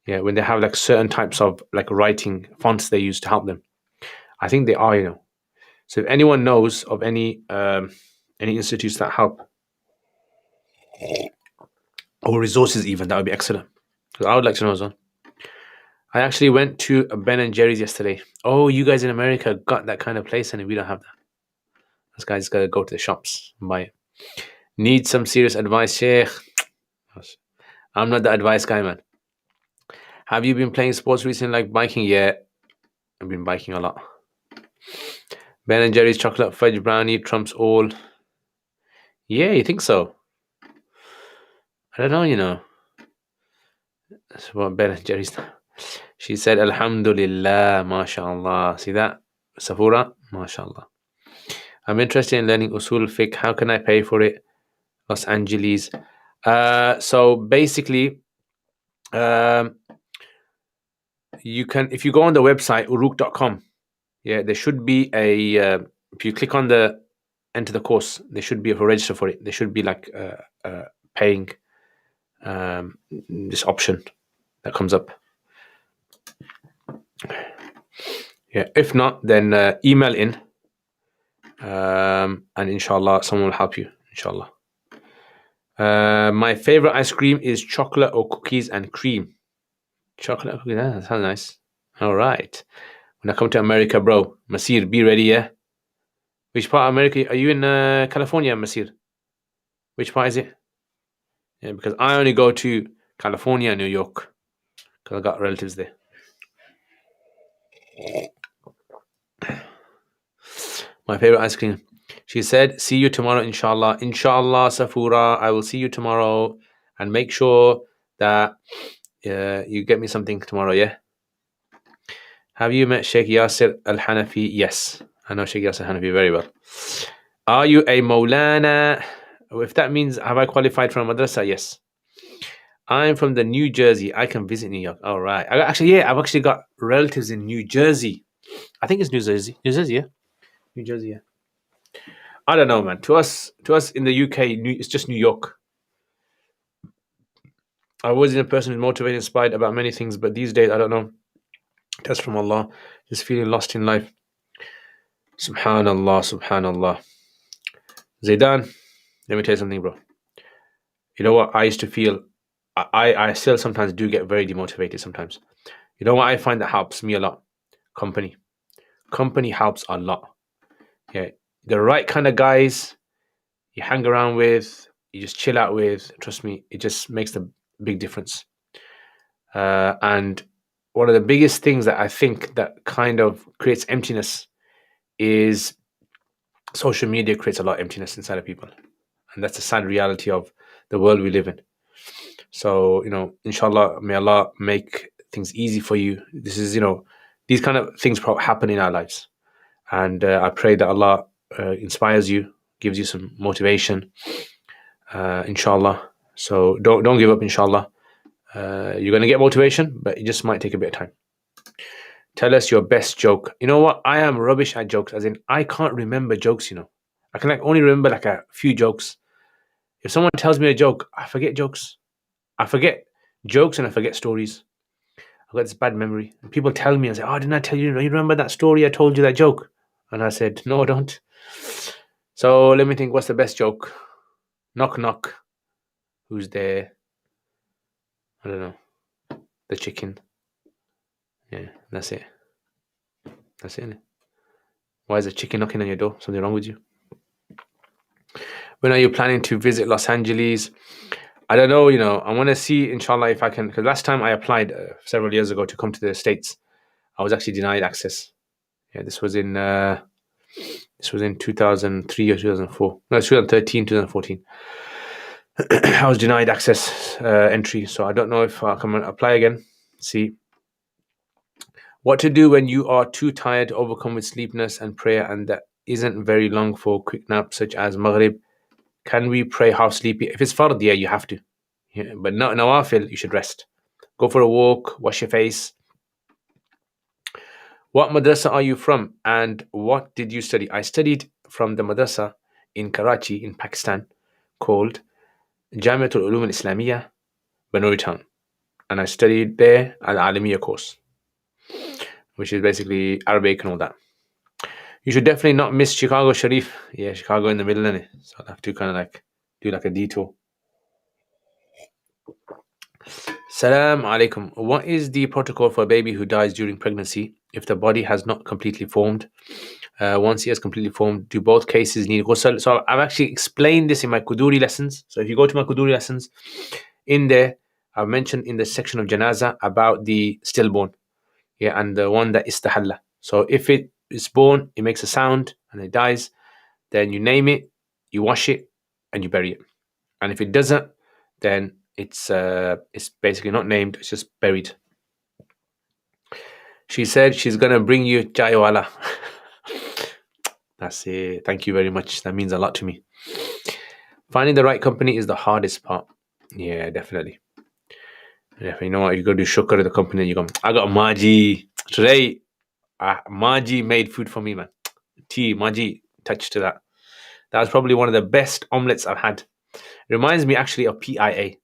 Yeah, when they have like certain types of like writing fonts they use to help them. I think they are, you know. So if anyone knows of any institutes that help or resources even, that would be excellent. Because I would like to know as well. I actually went to a Ben and Jerry's yesterday. Oh, you guys in America got that kind of place and we don't have that. This guy's got to go to the shops and buy it. Need some serious advice, Sheikh. I'm not the advice guy, man. Have you been playing sports recently like biking? Yeah, I've been biking a lot. Ben and Jerry's chocolate fudge brownie trumps all. Yeah, you think so? I don't know, you know. That's what Ben and Jerry's. She said, Alhamdulillah, mashallah. See that? Safura, mashallah. I'm interested in learning usul fiqh. How can I pay for it? Los Angeles. So basically, you can, if you go on the website, uruk.com, yeah, there should be a, if you click on the enter the course, there should be a register for it. There should be like paying this option that comes up. Yeah, if not, then email in and inshallah someone will help you, inshallah. My favorite ice cream is chocolate or cookies and cream. Chocolate or cookies, that sounds nice. All right. When I come to America, bro, Masir, be ready, yeah? Which part of America? Are you in California, Masir? Which part is it? Yeah, because I only go to California, New York, because I got relatives there. My favorite ice cream. She said, see you tomorrow, inshallah. Inshallah, Safura, I will see you tomorrow. And make sure that you get me something tomorrow, yeah? Have you met Sheikh Yasir Al-Hanafi? Yes, I know Sheikh Yasir Al-Hanafi very well. Are you a Maulana? If that means, have I qualified for a madrasa? Yes. I'm from the New Jersey. I can visit New York. All right. I've actually got relatives in New Jersey. I think it's New Jersey. New Jersey, yeah? New Jersey, yeah. I don't know, man. To us in the UK, it's just New York. I was a person who's motivated, inspired about many things, but these days, I don't know. That's from Allah. Just feeling lost in life. Subhanallah, subhanallah. Zaidan, let me tell you something, bro. You know what? I used to feel, I still sometimes do get very demotivated sometimes. You know what I find that helps me a lot? Company. Company helps a lot. Yeah. The right kind of guys you hang around with, you just chill out with, trust me, it just makes a big difference. And one of the biggest things that I think that kind of creates emptiness is social media creates a lot of emptiness inside of people. And that's a sad reality of the world we live in. So, you know, inshallah, may Allah make things easy for you. This is, these kind of things happen in our lives. And I pray that Allah inspires you, gives you some motivation, inshallah. So don't give up, inshallah. You're going to get motivation, but it just might take a bit of time. Tell us your best joke. You know what? I am rubbish at jokes, as in I can't remember jokes, I can only remember a few jokes. If someone tells me a joke, I forget jokes. I forget jokes and I forget stories. I've got this bad memory. And people tell me and say, "Oh, didn't I tell you? You remember that story? I told you that joke." And I said, "No, I don't." So let me think. What's the best joke? Knock knock. Who's there? I don't know. The chicken. Yeah, that's it. That's it. Why is a chicken knocking on your door? Something wrong with you? When are you planning to visit Los Angeles? I don't know, I want to see, inshallah, if I can, because last time I applied several years ago to come to the States, I was actually denied access. Yeah, this was in 2003 or 2004. No, it's 2013, 2014. I was denied access entry, so I don't know if I can apply again. See. What to do when you are too tired to overcome with sleepiness and prayer and that isn't very long for quick naps such as Maghrib? Can we pray half sleepy? If it's fard, yeah, you have to. Yeah, but not nawafil, you should rest. Go for a walk, wash your face. What madrasa are you from and what did you study? I studied from the madrasa in Karachi in Pakistan called Jamiatul Ulum al-Islamiyya, Banuri Town. And I studied there an Alamiya course, which is basically Arabic and all that. You should definitely not miss Chicago Sharif. Yeah, Chicago in the middle, innit? So I'll have to kind of do a detour. Salam alaikum. What is the protocol for a baby who dies during pregnancy if the body has not completely formed? Once it has completely formed, do both cases need ghusl? So I've actually explained this in my Kuduri lessons. So if you go to my Kuduri lessons, in there, I've mentioned in the section of Janaza about the stillborn. Yeah, and the one that istahalla. So if it is born, it makes a sound and it dies, then you name it, you wash it, and you bury it. And if it doesn't, then it's basically not named, it's just buried. She said she's gonna bring you chaiwala. That's it. Thank you very much. That means a lot to me. Finding the right company is the hardest part. Yeah, definitely. Yeah, you know what? You go do shukr at the company. You go, I got Maji today. Maji made food for me, man. Tea, Maji, touch to that. That was probably one of the best omelets I've had. It reminds me actually of PIA.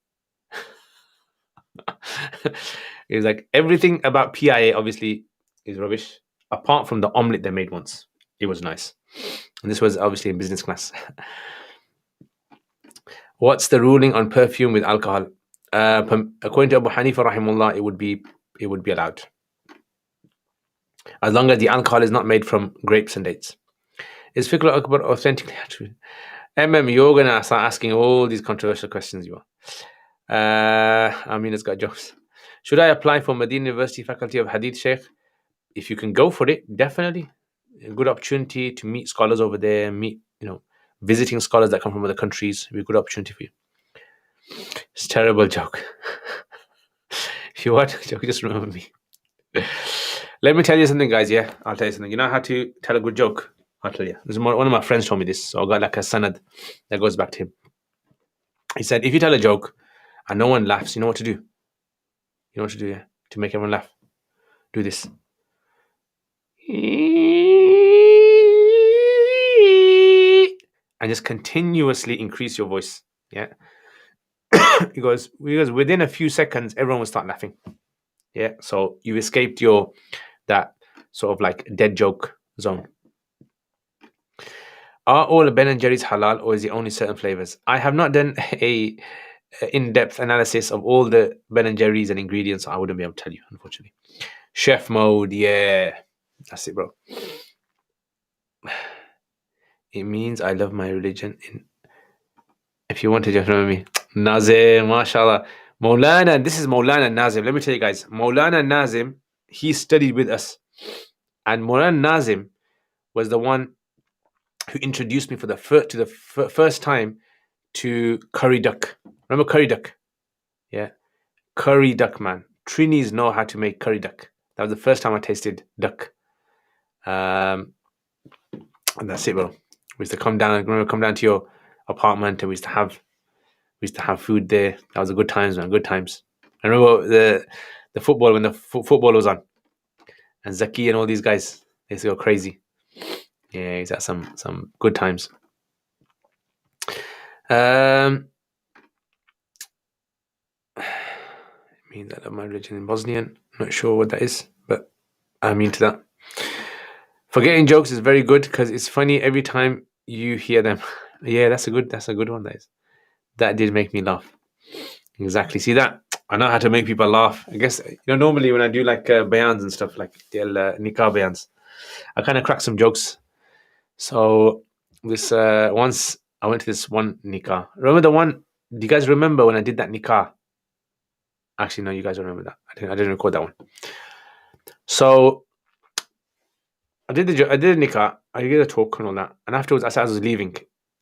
It's like everything about PIA obviously is rubbish, apart from the omelet they made once. It was nice. And this was obviously in business class. What's the ruling on perfume with alcohol? According to Abu Hanifa rahimullah, it would be allowed, as long as the alcohol is not made from grapes and dates. Is Fikr Akbar authentically true? You're gonna start asking all these controversial questions. You are. Amina's got jokes. Should I apply for Medina University Faculty of Hadith, Sheikh? If you can go for it, definitely. A good opportunity to meet scholars over there, visiting scholars that come from other countries. It'll be a good opportunity for you. It's a terrible joke. If you want a joke, just remember me. Let me tell you something, guys. Yeah, I'll tell you something. You know how to tell a good joke? I'll tell you. One of my friends told me this, so I got a sanad that goes back to him. He said, if you tell a joke and no one laughs, you know what to do? You know what to do, yeah? To make everyone laugh. Do this. And just continuously increase your voice. Yeah. because within a few seconds, everyone will start laughing. Yeah. So you escaped that sort of dead joke zone. Are all Ben and Jerry's halal, or is it only certain flavors? I have not done a in-depth analysis of all the Ben and Jerry's and ingredients. So I wouldn't be able to tell you, unfortunately. Chef mode, yeah. That's it, bro. It means I love my religion. If you want to just remember me. Nazim, mashallah. Maulana, this is Maulana Nazim. Let me tell you guys. Maulana Nazim, he studied with us. And Maulana Nazim was the one who introduced me to the first time to curry duck. Remember curry duck? Yeah. Curry duck, man. Trinis know how to make curry duck. That was the first time I tasted duck. And that's it, bro. We used to come down. I remember come down to your apartment, and we used to have food there. That was a good times, man. Good times. I remember the football when the football was on, and Zaki and all these guys, they used to go crazy. Yeah, he's had some good times. Mean that my religion in Bosnian. I'm not sure what that is, but I'm into that. Forgetting jokes is very good because it's funny every time you hear them. Yeah, that's a good one. That did make me laugh. Exactly. See that? I know how to make people laugh. I guess normally when I do like bayans and stuff like the nikah bayans, I kind of crack some jokes. So this once I went to this one nikah. Remember the one? Do you guys remember when I did that nikah? Actually, no, you guys don't remember that. I didn't record that one. So I did a nikah. I did a talk and all that. And afterwards, as I was leaving,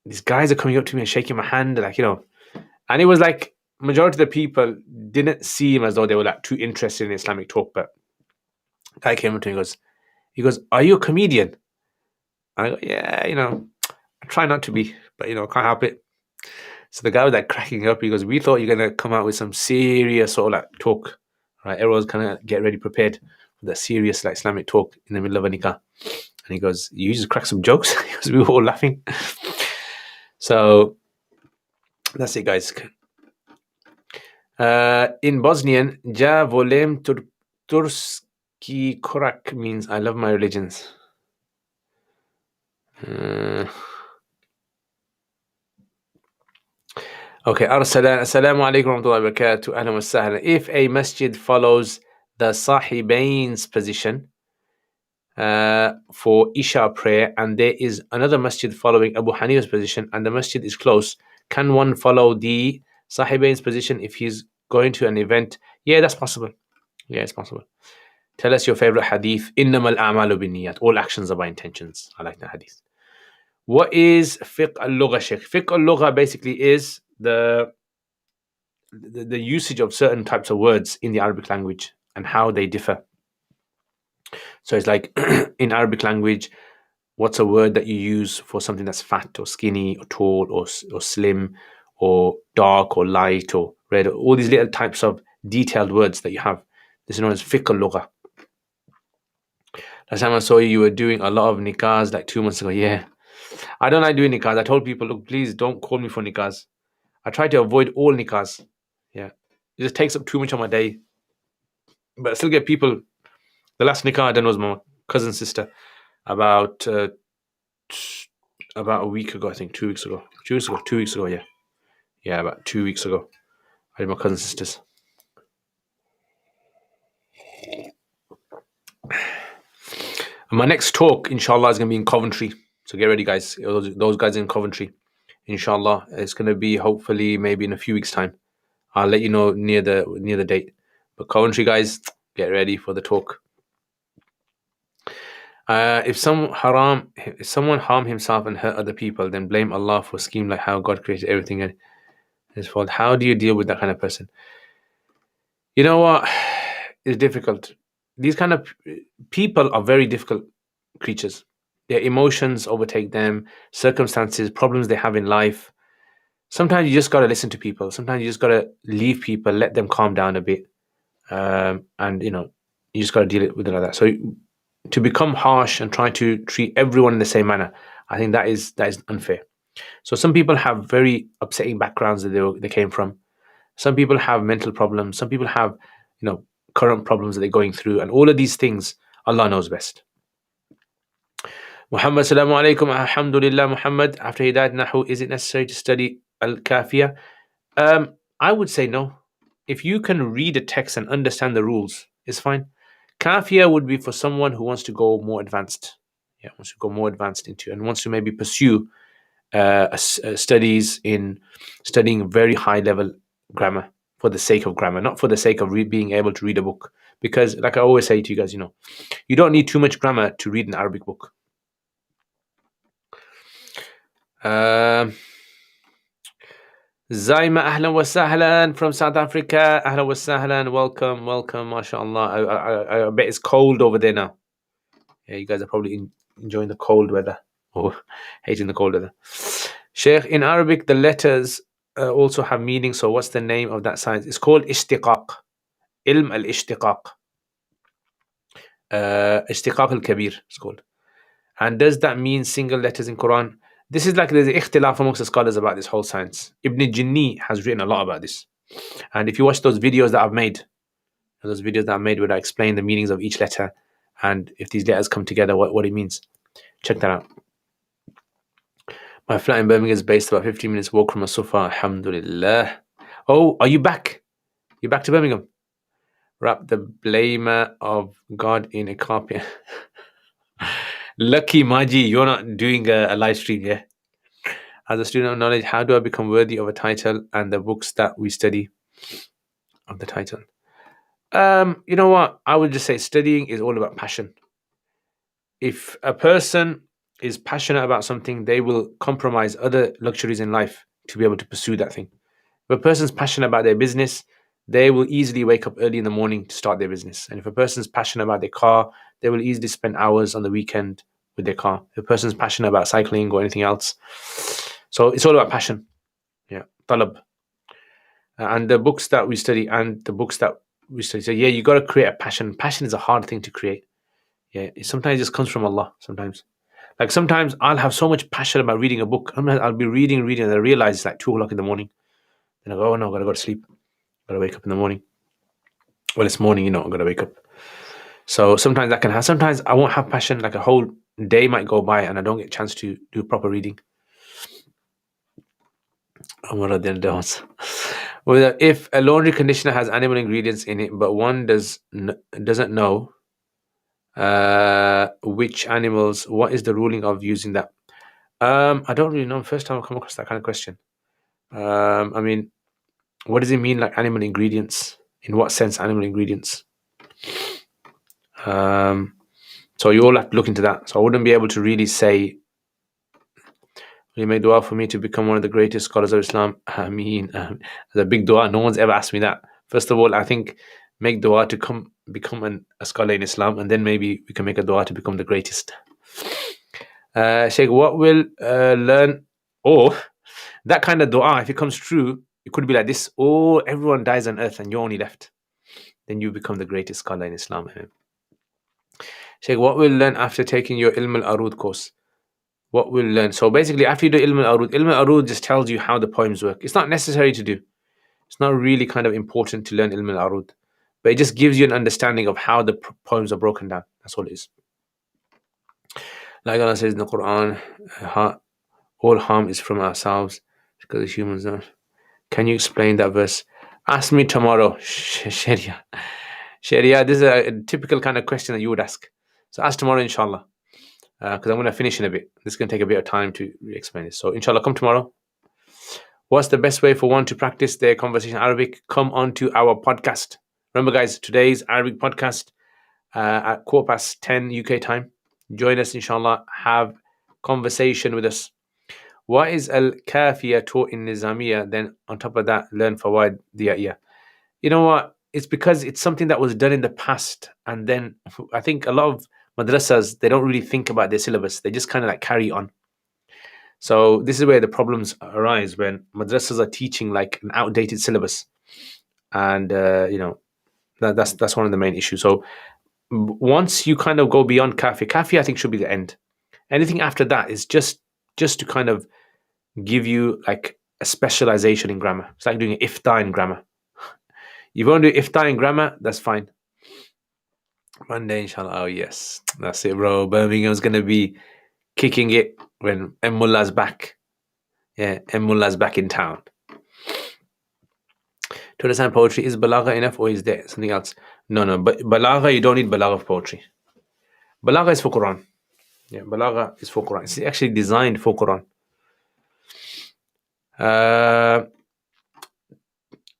these guys are coming up to me and shaking my hand, like and it was like majority of the people didn't seem as though they were like too interested in Islamic talk. But a guy came up to me and he goes, "Are you a comedian?" And I go, "Yeah, I try not to be, but can't help it." So the guy was like cracking up. He goes, "We thought you're gonna come out with some serious sort of like talk, right? Everyone's kind of get ready, prepared for the serious like Islamic talk in the middle of a nikah." And he goes, "You just crack some jokes," because we were all laughing. So that's it, guys. In Bosnian, "Ja volem turski korak" means "I love my religions." Okay, Assalamu alaikum warahmatullahi wabarakatuh. Ahlan wa sahlan. If a masjid follows the Sahibain's position for Isha prayer, and there is another masjid following Abu Hanifa's position, and the masjid is close, can one follow the Sahibain's position if he's going to an event? Yeah, that's possible. Yeah, it's possible. Tell us your favorite hadith. Innamal a'malu binniyat. All actions are by intentions. I like that hadith. What is fiqh al-lugha, Sheikh? Fiqh al-lugha basically is the usage of certain types of words in the Arabic language and how they differ. So it's like in Arabic language, what's a word that you use for something that's fat or skinny or tall or slim or dark or light or red? All these little types of detailed words that you have. This is known as fiqh al-lugha. Last time I saw you were doing a lot of nikahs like 2 months ago. Yeah. I don't like doing nikahs. I told people, look, please don't call me for nikahs. I try to avoid all nikahs. Yeah. It just takes up too much of my day. But I still get people. The last nikah I done was my cousin's sister about a week ago, I think, 2 weeks ago. 2 weeks ago, 2 weeks ago, yeah. Yeah, about 2 weeks ago. I did my cousin's sister's. And my next talk, inshallah, is going to be in Coventry. So get ready, guys. Those guys in Coventry, inshallah. It's going to be hopefully maybe in a few weeks' time. I'll let you know near the date. But Coventry, guys, get ready for the talk. If someone harm himself and hurt other people, then blame Allah for scheme like how God created everything and his fault. How do you deal with that kind of person? You know what? It's difficult. These kind of people are very difficult creatures. Their emotions overtake them, circumstances, problems they have in life. Sometimes you just got to listen to people. Sometimes you just got to leave people, let them calm down a bit. And you just got to deal with it like that. So to become harsh and try to treat everyone in the same manner, I think that is unfair. So some people have very upsetting backgrounds that they came from. Some people have mental problems. Some people have, current problems that they're going through, and all of these things, Allah knows best. Muhammad, assalamu alaikum, alhamdulillah, Muhammad. After he died, Nahu, is it necessary to study al-Kafiyah? I would say no. If you can read a text and understand the rules, it's fine. Kafiyah would be for someone who wants to go more advanced. Yeah, wants to go more advanced into and wants to maybe pursue studies in studying very high level grammar for the sake of grammar, not for the sake of being able to read a book. Because, like I always say to you guys, you don't need too much grammar to read an Arabic book. Zaima, ahlan wa sahlan from South Africa. Ahlan wa sahlan. Welcome, welcome. MashaAllah. I bet it's cold over there now. Yeah, you guys are probably enjoying the cold weather or hating the cold weather. Sheikh, in Arabic, the letters also have meaning. So, what's the name of that science? It's called ishtiqaq. Ilm al-ishtiqaq. Ishtiqaq al-kabir, it's called. And does that mean single letters in Quran? This is like there's an ikhtilaf amongst the scholars about this whole science. Ibn Jinni has written a lot about this. And if you watch those videos that I've made, where I explain the meanings of each letter and if these letters come together, what it means, check that out. My flat in Birmingham is based about 15 minutes walk from Asufa. Alhamdulillah. Oh, are you back? You're back to Birmingham? Wrap the blamer of God in a carpet. Lucky Maji, you're not doing a live stream, yeah? As a student of knowledge, how do I become worthy of a title and the books that we study of the title? You know what? I would just say studying is all about passion. If a person is passionate about something, they will compromise other luxuries in life to be able to pursue that thing. If a person's passionate about their business, they will easily wake up early in the morning to start their business. And if a person's passionate about their car, they will easily spend hours on the weekend with their car. If a person's passionate about cycling or anything else. So it's all about passion. Yeah, talab. And the books that we study So yeah, you got to create a passion. Passion is a hard thing to create. Yeah, sometimes it just comes from Allah. Sometimes I'll have so much passion about reading a book. I'll be reading, and I realize it's like 2 o'clock in the morning. Then I go, oh no, I gotta go to sleep. Gotta wake up in the morning. Well, it's morning, I gotta wake up. So sometimes that can happen. Sometimes I won't have passion. Like a whole day might go by and I don't get a chance to do proper reading. Well, if a laundry conditioner has animal ingredients in it, but one doesn't know which animals, what is the ruling of using that? I don't really know. First time I've come across that kind of question. I mean, what does it mean, like animal ingredients? In what sense, animal ingredients? So you all have to look into that. So I wouldn't be able to really say. You make dua for me to become one of the greatest scholars of Islam. Ameen. It's a big dua. No one's ever asked me that. First of all, I think make dua to become a scholar in Islam, and then maybe we can make a dua to become the greatest. Sheikh, what will learn? Or that kind of dua, if it comes true, it could be like this: oh, everyone dies on earth and you're only left. Then you become the greatest scholar in Islam. Sheikh, what will learn after taking your Ilm al-Arud course? What we'll learn. So basically, after you do Ilm al-Arud just tells you how the poems work. It's not necessary to do. It's not really kind of important to learn Ilm al-Arud. But it just gives you an understanding of how the poems are broken down. That's all it is. Like Allah says in the Quran, all harm is from ourselves because humans are. Can you explain that verse? Ask me tomorrow. Sharia, this is a typical kind of question that you would ask. So ask tomorrow, inshallah. Because I'm going to finish in a bit. This is going to take a bit of time to explain this. So inshallah, come tomorrow. What's the best way for one to practice their conversation in Arabic? Come onto our podcast. Remember, guys, today's Arabic podcast at 10:15 UK time. Join us, inshallah. Have conversation with us. What is al-Kafiya taught in Nizamiya? Then on top of that, learn Fawaid Diya'iyah. You know what? It's because it's something that was done in the past. And then I think a lot of madrasas, they don't really think about their syllabus. They just kind of like carry on. So this is where the problems arise, when madrasas are teaching like an outdated syllabus. And, that's one of the main issues. So once you kind of go beyond Kafi, I think should be the end. Anything after that is just to kind of give you like a specialization in grammar. It's like doing an ifta in grammar. You want to do ifta in grammar, that's fine. Monday, inshallah. Oh, yes. That's it, bro. Birmingham's going to be kicking it when Mullah's back. Yeah, Mullah's back in town. To understand poetry, is balagha enough or is there something else? No. But balagha, you don't need balagha of poetry. Balagha is for Quran. Yeah, balagha is for Quran. It's actually designed for Quran.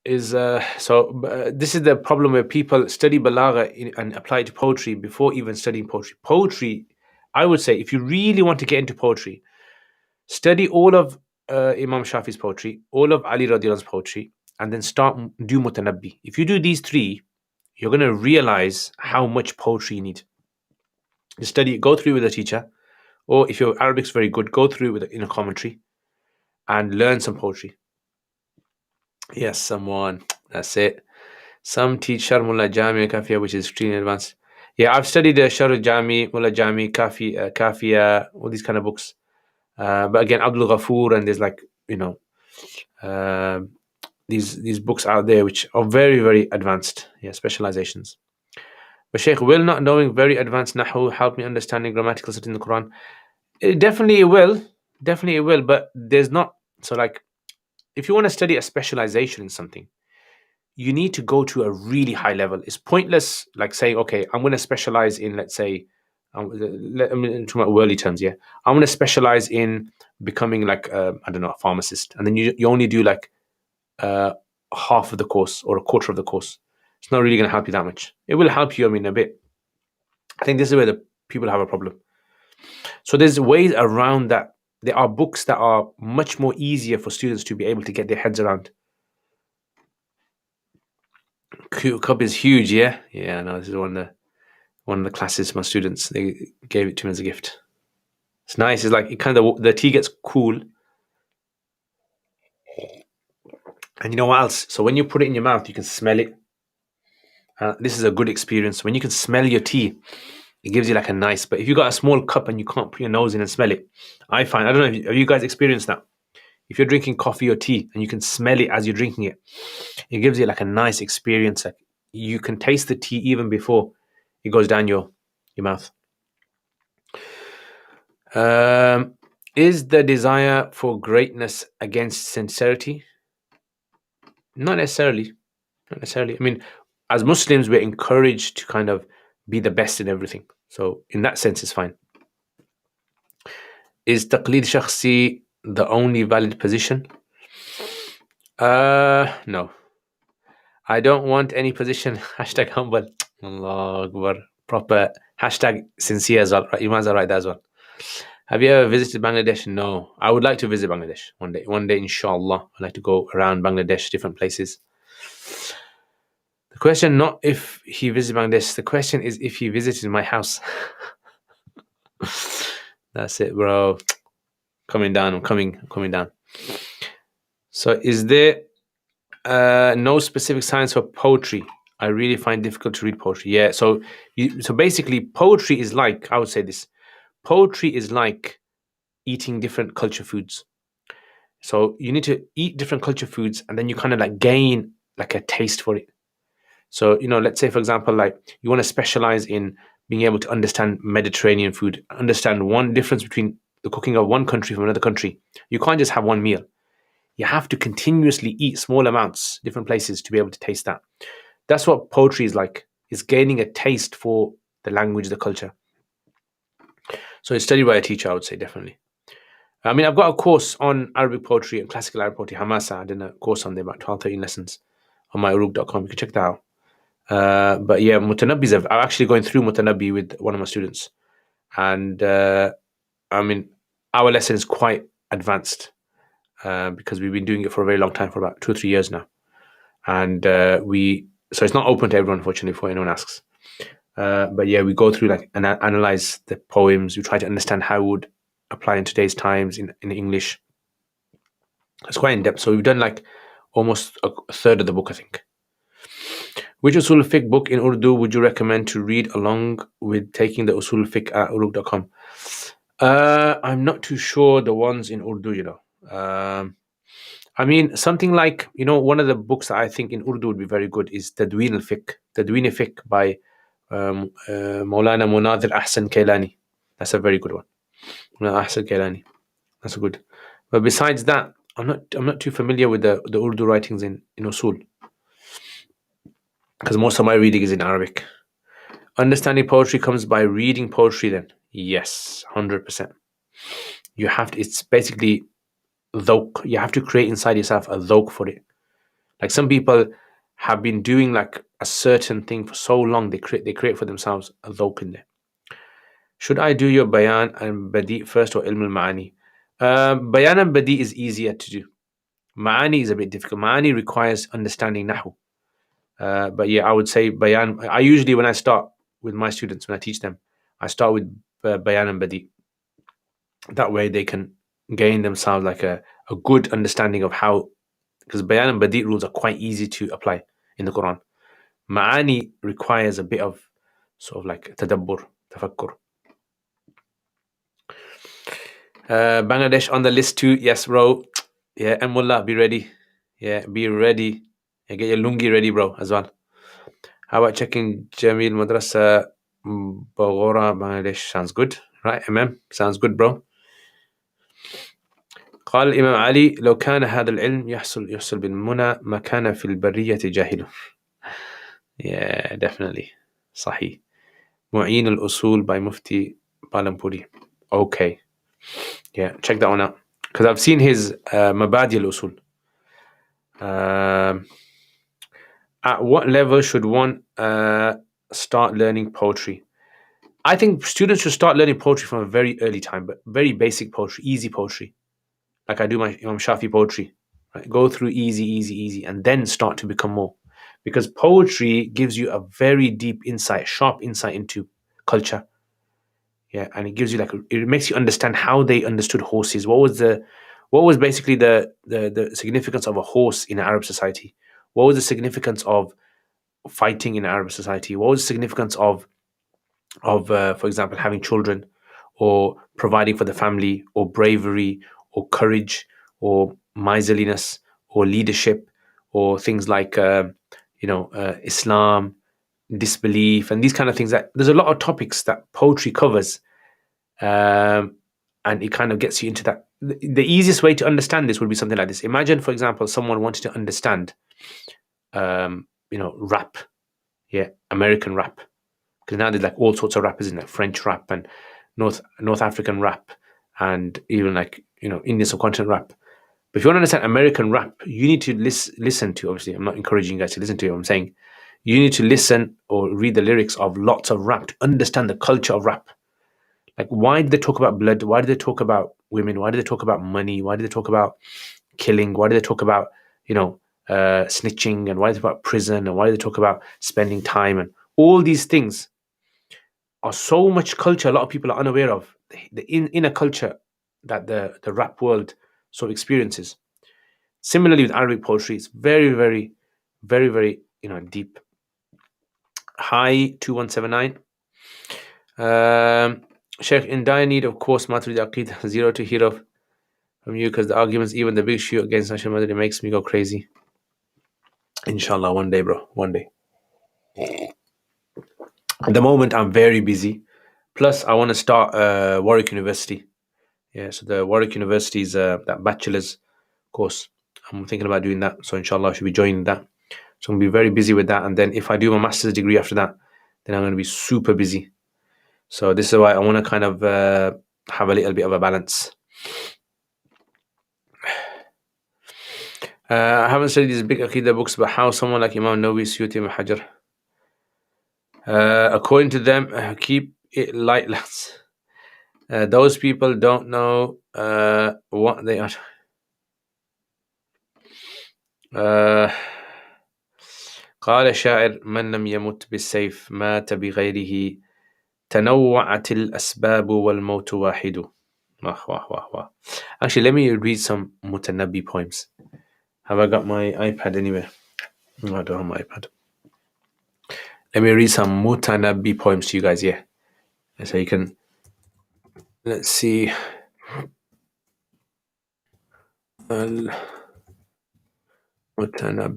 This is the problem where people study balagha and apply it to poetry before even studying poetry. Poetry, I would say, if you really want to get into poetry, study all of Imam Shafi's poetry, all of Ali radiallahu anhu's poetry, and then do Mutanabbi. If you do these three, you're going to realize how much poetry you need. You study, go through with a teacher, or if your Arabic's very good, go through in a commentary and learn some poetry. Yes, someone. That's it. Some teach Shar Mullah Jami Kafiya, which is extremely advanced. Yeah, I've studied Shar Jami, Mullah Jami, Kafiya, all these kind of books. But again, Abdul Ghafoor, and there's these books out there which are very, very advanced. Yeah, specializations. But Sheikh, will not knowing very advanced Nahu help me understanding grammatical set in the Quran? Definitely it will. Definitely it will. But there's not. So, like, if you want to study a specialization in something, you need to go to a really high level. It's pointless, like saying, okay, I'm going to specialize in, let's say, to my worldly terms, yeah, I'm going to specialize in becoming like, I don't know, a pharmacist. And then you only do like half of the course or a quarter of the course. It's not really going to help you that much. It will help you, a bit. I think this is where the people have a problem. So there's ways around that. There are books that are much more easier for students to be able to get their heads around. Cup is huge, yeah? Yeah, no, this is one of the classes, my students, they gave it to me as a gift. It's nice. It's like the tea gets cool. And you know what else? So when you put it in your mouth, you can smell it. This is a good experience. When you can smell your tea, it gives you like a nice. But if you got a small cup and you can't put your nose in and smell it, I don't know, have you guys experienced that? If you're drinking coffee or tea and you can smell it as you're drinking it, it gives you like a nice experience. Like you can taste the tea even before it goes down your mouth. Is the desire for greatness against sincerity? Not necessarily. Not necessarily. As Muslims, we're encouraged to kind of be the best in everything. So in that sense, it's fine. Is taqlid shakhsi the only valid position? No. I don't want any position. Hashtag humble. Allah Akbar. Proper hashtag sincere as well. You might as well write that as well. Have you ever visited Bangladesh? No. I would like to visit Bangladesh one day. One day, inshallah. I'd like to go around Bangladesh, different places. The question, not if he visited Bangladesh. The question is if he visited my house. That's it, bro. Coming down. I'm coming down. So is there no specific science for poetry? I really find it difficult to read poetry. Yeah. So basically, poetry is like, I would say this. Poetry is like eating different culture foods. So you need to eat different culture foods and then you kind of like gain like a taste for it. So, let's say, for example, like you want to specialize in being able to understand Mediterranean food, understand one difference between the cooking of one country from another country. You can't just have one meal. You have to continuously eat small amounts, different places to be able to taste that. That's what poetry is like. It's gaining a taste for the language, the culture. So it's studied by a teacher, I would say, definitely. I've got a course on Arabic poetry and classical Arabic poetry, Hamasa. I did a course on there, about 12, 13 lessons on myuruk.com. You can check that out. But yeah, Mutanabbi's, I'm actually going through Mutanabbi with one of my students. And our lesson is quite advanced because we've been doing it for a very long time, for about 2 or 3 years now. And so it's not open to everyone, unfortunately, before anyone asks. But yeah, we go through and analyze the poems. We try to understand how it would apply in today's times in English. It's quite in depth. So we've done almost a third of the book, I think. Which Usul Fiqh book in Urdu would you recommend to read along with taking the Usul Fiqh at uruk.com? I'm not too sure the ones in Urdu, something like, one of the books that I think in Urdu would be very good is Tadween al-Fiqh by Maulana Munadir Ahsan Kailani. That's a very good one. Ahsan Kailani. That's good. But besides that, I'm not too familiar with the Urdu writings in Usul, because most of my reading is in Arabic. Understanding poetry comes by reading poetry then? Yes, 100%. It's basically dhawq. You have to create inside yourself a dhawq for it. Like some people have been doing a certain thing for so long, they create for themselves a dhawq in there. Should I do your bayan and badi first or ilm al-ma'ani? Bayan and Badi is easier to do. Ma'ani is a bit difficult. Ma'ani requires understanding Nahu. But yeah, I would say Bayan. I usually, when I start with my students, when I teach them, I start with Bayan and Badi. That way they can gain themselves like a good understanding of how, because Bayan and Badi rules are quite easy to apply in the Quran. Ma'ani requires a bit of sort of like tadabbur, tafakkur. Bangladesh on the list too. Yes, bro. Yeah, and Mullah, be ready. Yeah, be ready. Yeah, get your lungi ready, bro, as well. How about checking Jamil Madrasa Bogora, Bangladesh? Sounds good. Right, MM? Sounds good, bro. قال الإمام علي لو كان هذا العلم يحصل بالمنى ما كان في البرية جاهل. Yeah, definitely. صحيح. معين الأصول by Mufti Palampuri. Okay. Yeah, check that one out. Because I've seen his Mabadi al-Usul. At what level should one start learning poetry? I think students should start learning poetry from a very early time, but very basic poetry, easy poetry. Like I do my Imam Shafi poetry. Right? Go through easy, and then start to become more. Because poetry gives you a very deep insight, sharp insight into culture. Yeah, and it gives you it makes you understand how they understood horses. What was basically the significance of a horse in Arab society? What was the significance of fighting in Arab society? What was the significance of for example, having children, or providing for the family, or bravery, or courage, or miserliness, or leadership, or things like Islam, disbelief, and these kind of things. That there's a lot of topics that poetry covers, and it kind of gets you into that. The easiest way to understand this would be something like this. Imagine, for example, someone wanted to understand, rap, yeah, American rap, because now there's like all sorts of rappers in like French rap and North African rap, and even like Indian subcontinent rap. But if you want to understand American rap, you need to listen to. Obviously, I'm not encouraging you guys to listen to it. I'm saying you need to listen or read the lyrics of lots of rap to understand the culture of rap. Like, why did they talk about blood? Why did they talk about women? Why did they talk about money? Why did they talk about killing? Why did they talk about snitching? And why did they talk about prison? And why did they talk about spending time? And all these things are so much culture a lot of people are unaware of, the inner culture that the rap world sort of experiences. Similarly with Arabic poetry, it's very, very, very, very deep. Hi 2179. Sheikh, in dire need of course Maturidi Aqid, zero to hero from you, because the arguments, even the big shoe against National Madrid, makes me go crazy. Inshallah, one day, bro, one day. At the moment, I'm very busy. Plus, I want to start Warwick University. Yeah, so the Warwick University is that bachelor's course. I'm thinking about doing that. So inshallah, I should be joining that. So I'm going to be very busy with that. And then if I do my master's degree after that, then I'm going to be super busy. So this is why I want to kind of have a little bit of a balance. I haven't studied these big Aqidah books, but how someone like Imam Nawawi, Suyuti, and Hajar, according to them, keep it light, lads. Those people don't know what they are. قال الشاعر من لم يمت بالسيف مات بغيره تنوعت الأسباب والموت واحد. Wah. Actually, let me read some Mutanabbi poems. Have I got my iPad anywhere? No, I don't have my iPad. Let me read some Mutanabbi poems to you guys, yeah. So you can, let's see. Mutanabbi.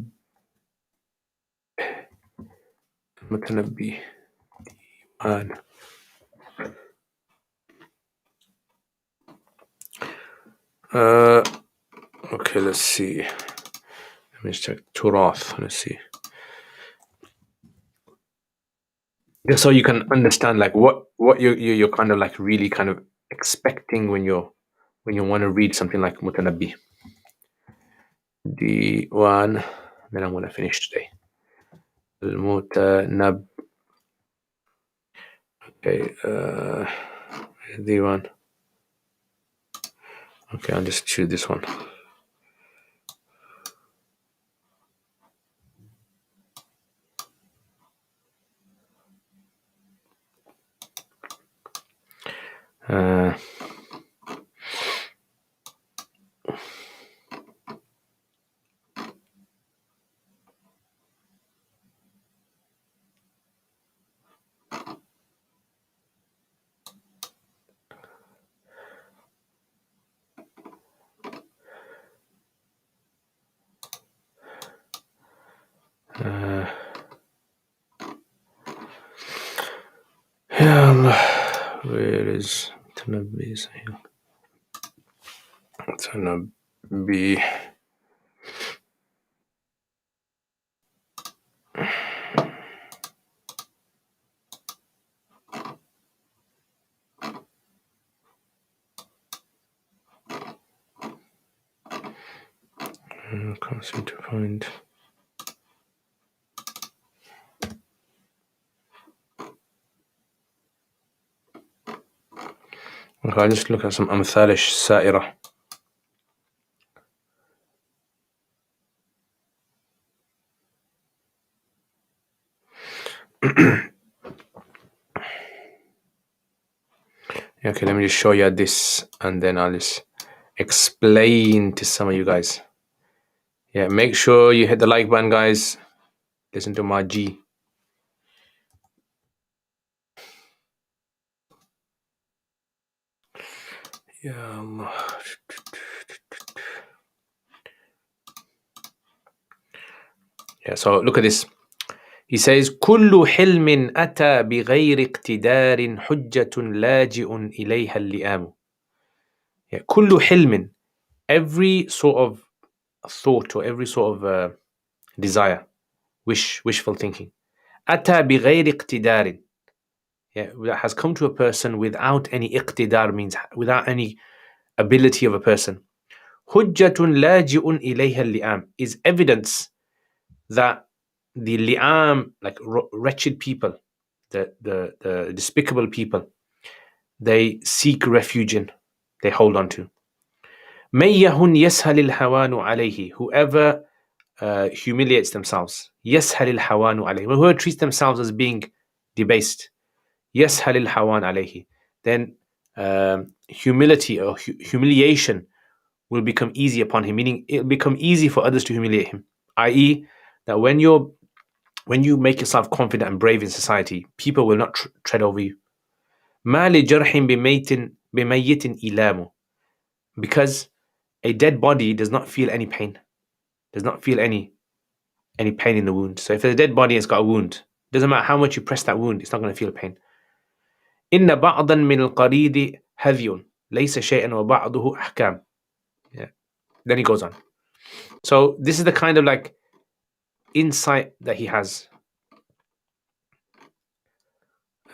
Okay, let's see. Let me check Turath. Let's see. Just so you can understand like what you're kind of like really kind of expecting when you want to read something like Mutanabbi. The one, then I'm gonna finish today. Mutanab. Okay, the one. Okay, I'll just choose this one. يا الله. Where is تنبي صحيح تنبي I can't seem to find. Okay, I'll just look at some أمثال السائرة. Okay, let me just show you this and then I'll just explain to some of you guys. Yeah, make sure you hit the like button, guys. Listen to my G. Yeah, Allah. Yeah, so look at this. He says, كل حلم أتى بغير اقتدار حجة لاجئ إليها اللئام. Yeah, كل حلم, every sort of thought or every sort of desire, wishful thinking. أتى بغير اقتدار. Yeah, that has come to a person without any iqtidar, means without any ability of a person. حجة لاجئ إليها اللئام is evidence that the li'am, like wretched people, the despicable people, they seek refuge in, they hold on to. من يهن يسهل الهوان عليه, whoever humiliates themselves, يسهل الهوان عليه, whoever treats themselves as being debased, يسهل الهوان عليه, then humility or humiliation will become easy upon him, meaning it'll become easy for others to humiliate him, i.e. that when you make yourself confident and brave in society, people will not tread over you. ما لجرح بميت إلام, because a dead body does not feel any pain, does not feel any pain in the wound. So if a dead body has got a wound, doesn't matter how much you press that wound, it's not going to feel pain. إن بعضا من القريد هذي ليس شيئا وبعضه أحكام. Yeah. Then he goes on. So this is the kind of like insight that he has.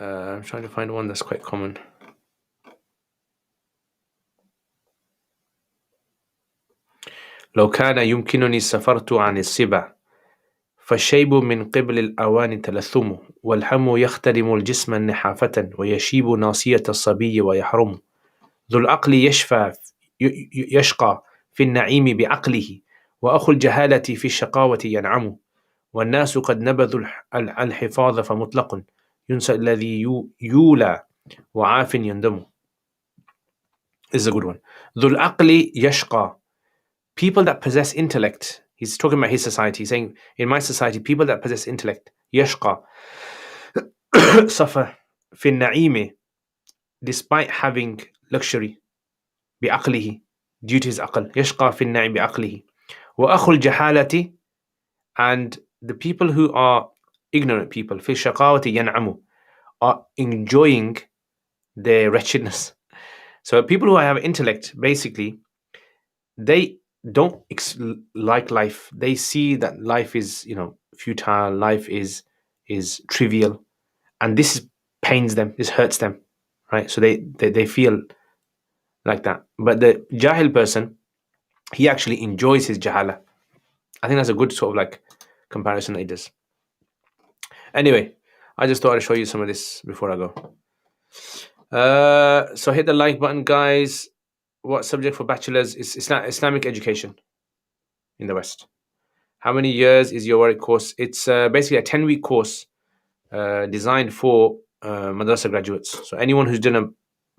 I'm trying to find one that's quite common. لو كان يمكنني سفرت عن السبا فالشيب من قبل الأوان تلثم والهم يختدم الجسم نحافة ويشيب ناصية الصبي ويحرم ذو العقل يشقى في النعيم بعقله وأخو الجهالة في الشقاوة ينعم والناس قد نبذوا الحفاظ فمطلق ينسى الذي يولى وعاف يندم. This is a good one. ذو العقل يشقى, people that possess intellect. He's talking about his society. He's saying, in my society, people that possess intellect, يشقى, suffer في النعيم, despite having luxury, بعقله, due to his aql. يشقى في النعيم بعقله. وأخو الجهالة, and the people who are ignorant people, في الشقاوة ينعم, are enjoying their wretchedness. So people who have intellect, basically, they don't like life. They see that life is, futile. Life is trivial, and this pains them. This hurts them, right? So they feel like that. But the jahil person, he actually enjoys his jahala. I think that's a good sort of like comparison that he does. Anyway, I just thought I'd show you some of this before I go. So hit the like button, guys. what subject for bachelor's is Islamic education in the West? How many years is your work course? It's basically a 10-week course designed for madrasa graduates. So anyone who's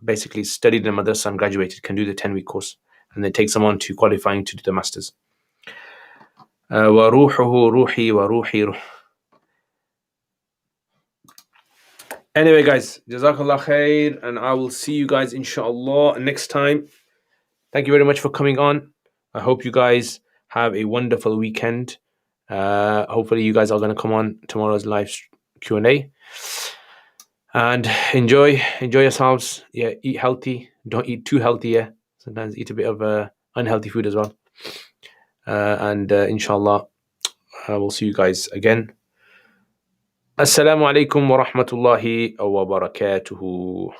basically studied in a madrasa and graduated can do the 10-week course, and then take someone to qualifying to do the masters. وروحه روحي وروحي روح. Anyway, guys, Jazakallah khair, and I will see you guys inshallah next time. Thank you very much for coming on. I hope you guys have a wonderful weekend. Hopefully you guys are going to come on tomorrow's live Q&A. And enjoy yourselves. Yeah, eat healthy. Don't eat too healthy. Yeah, sometimes eat a bit of unhealthy food as well. And inshallah, we'll see you guys again. Assalamu alaikum wa rahmatullahi wa barakatuhu.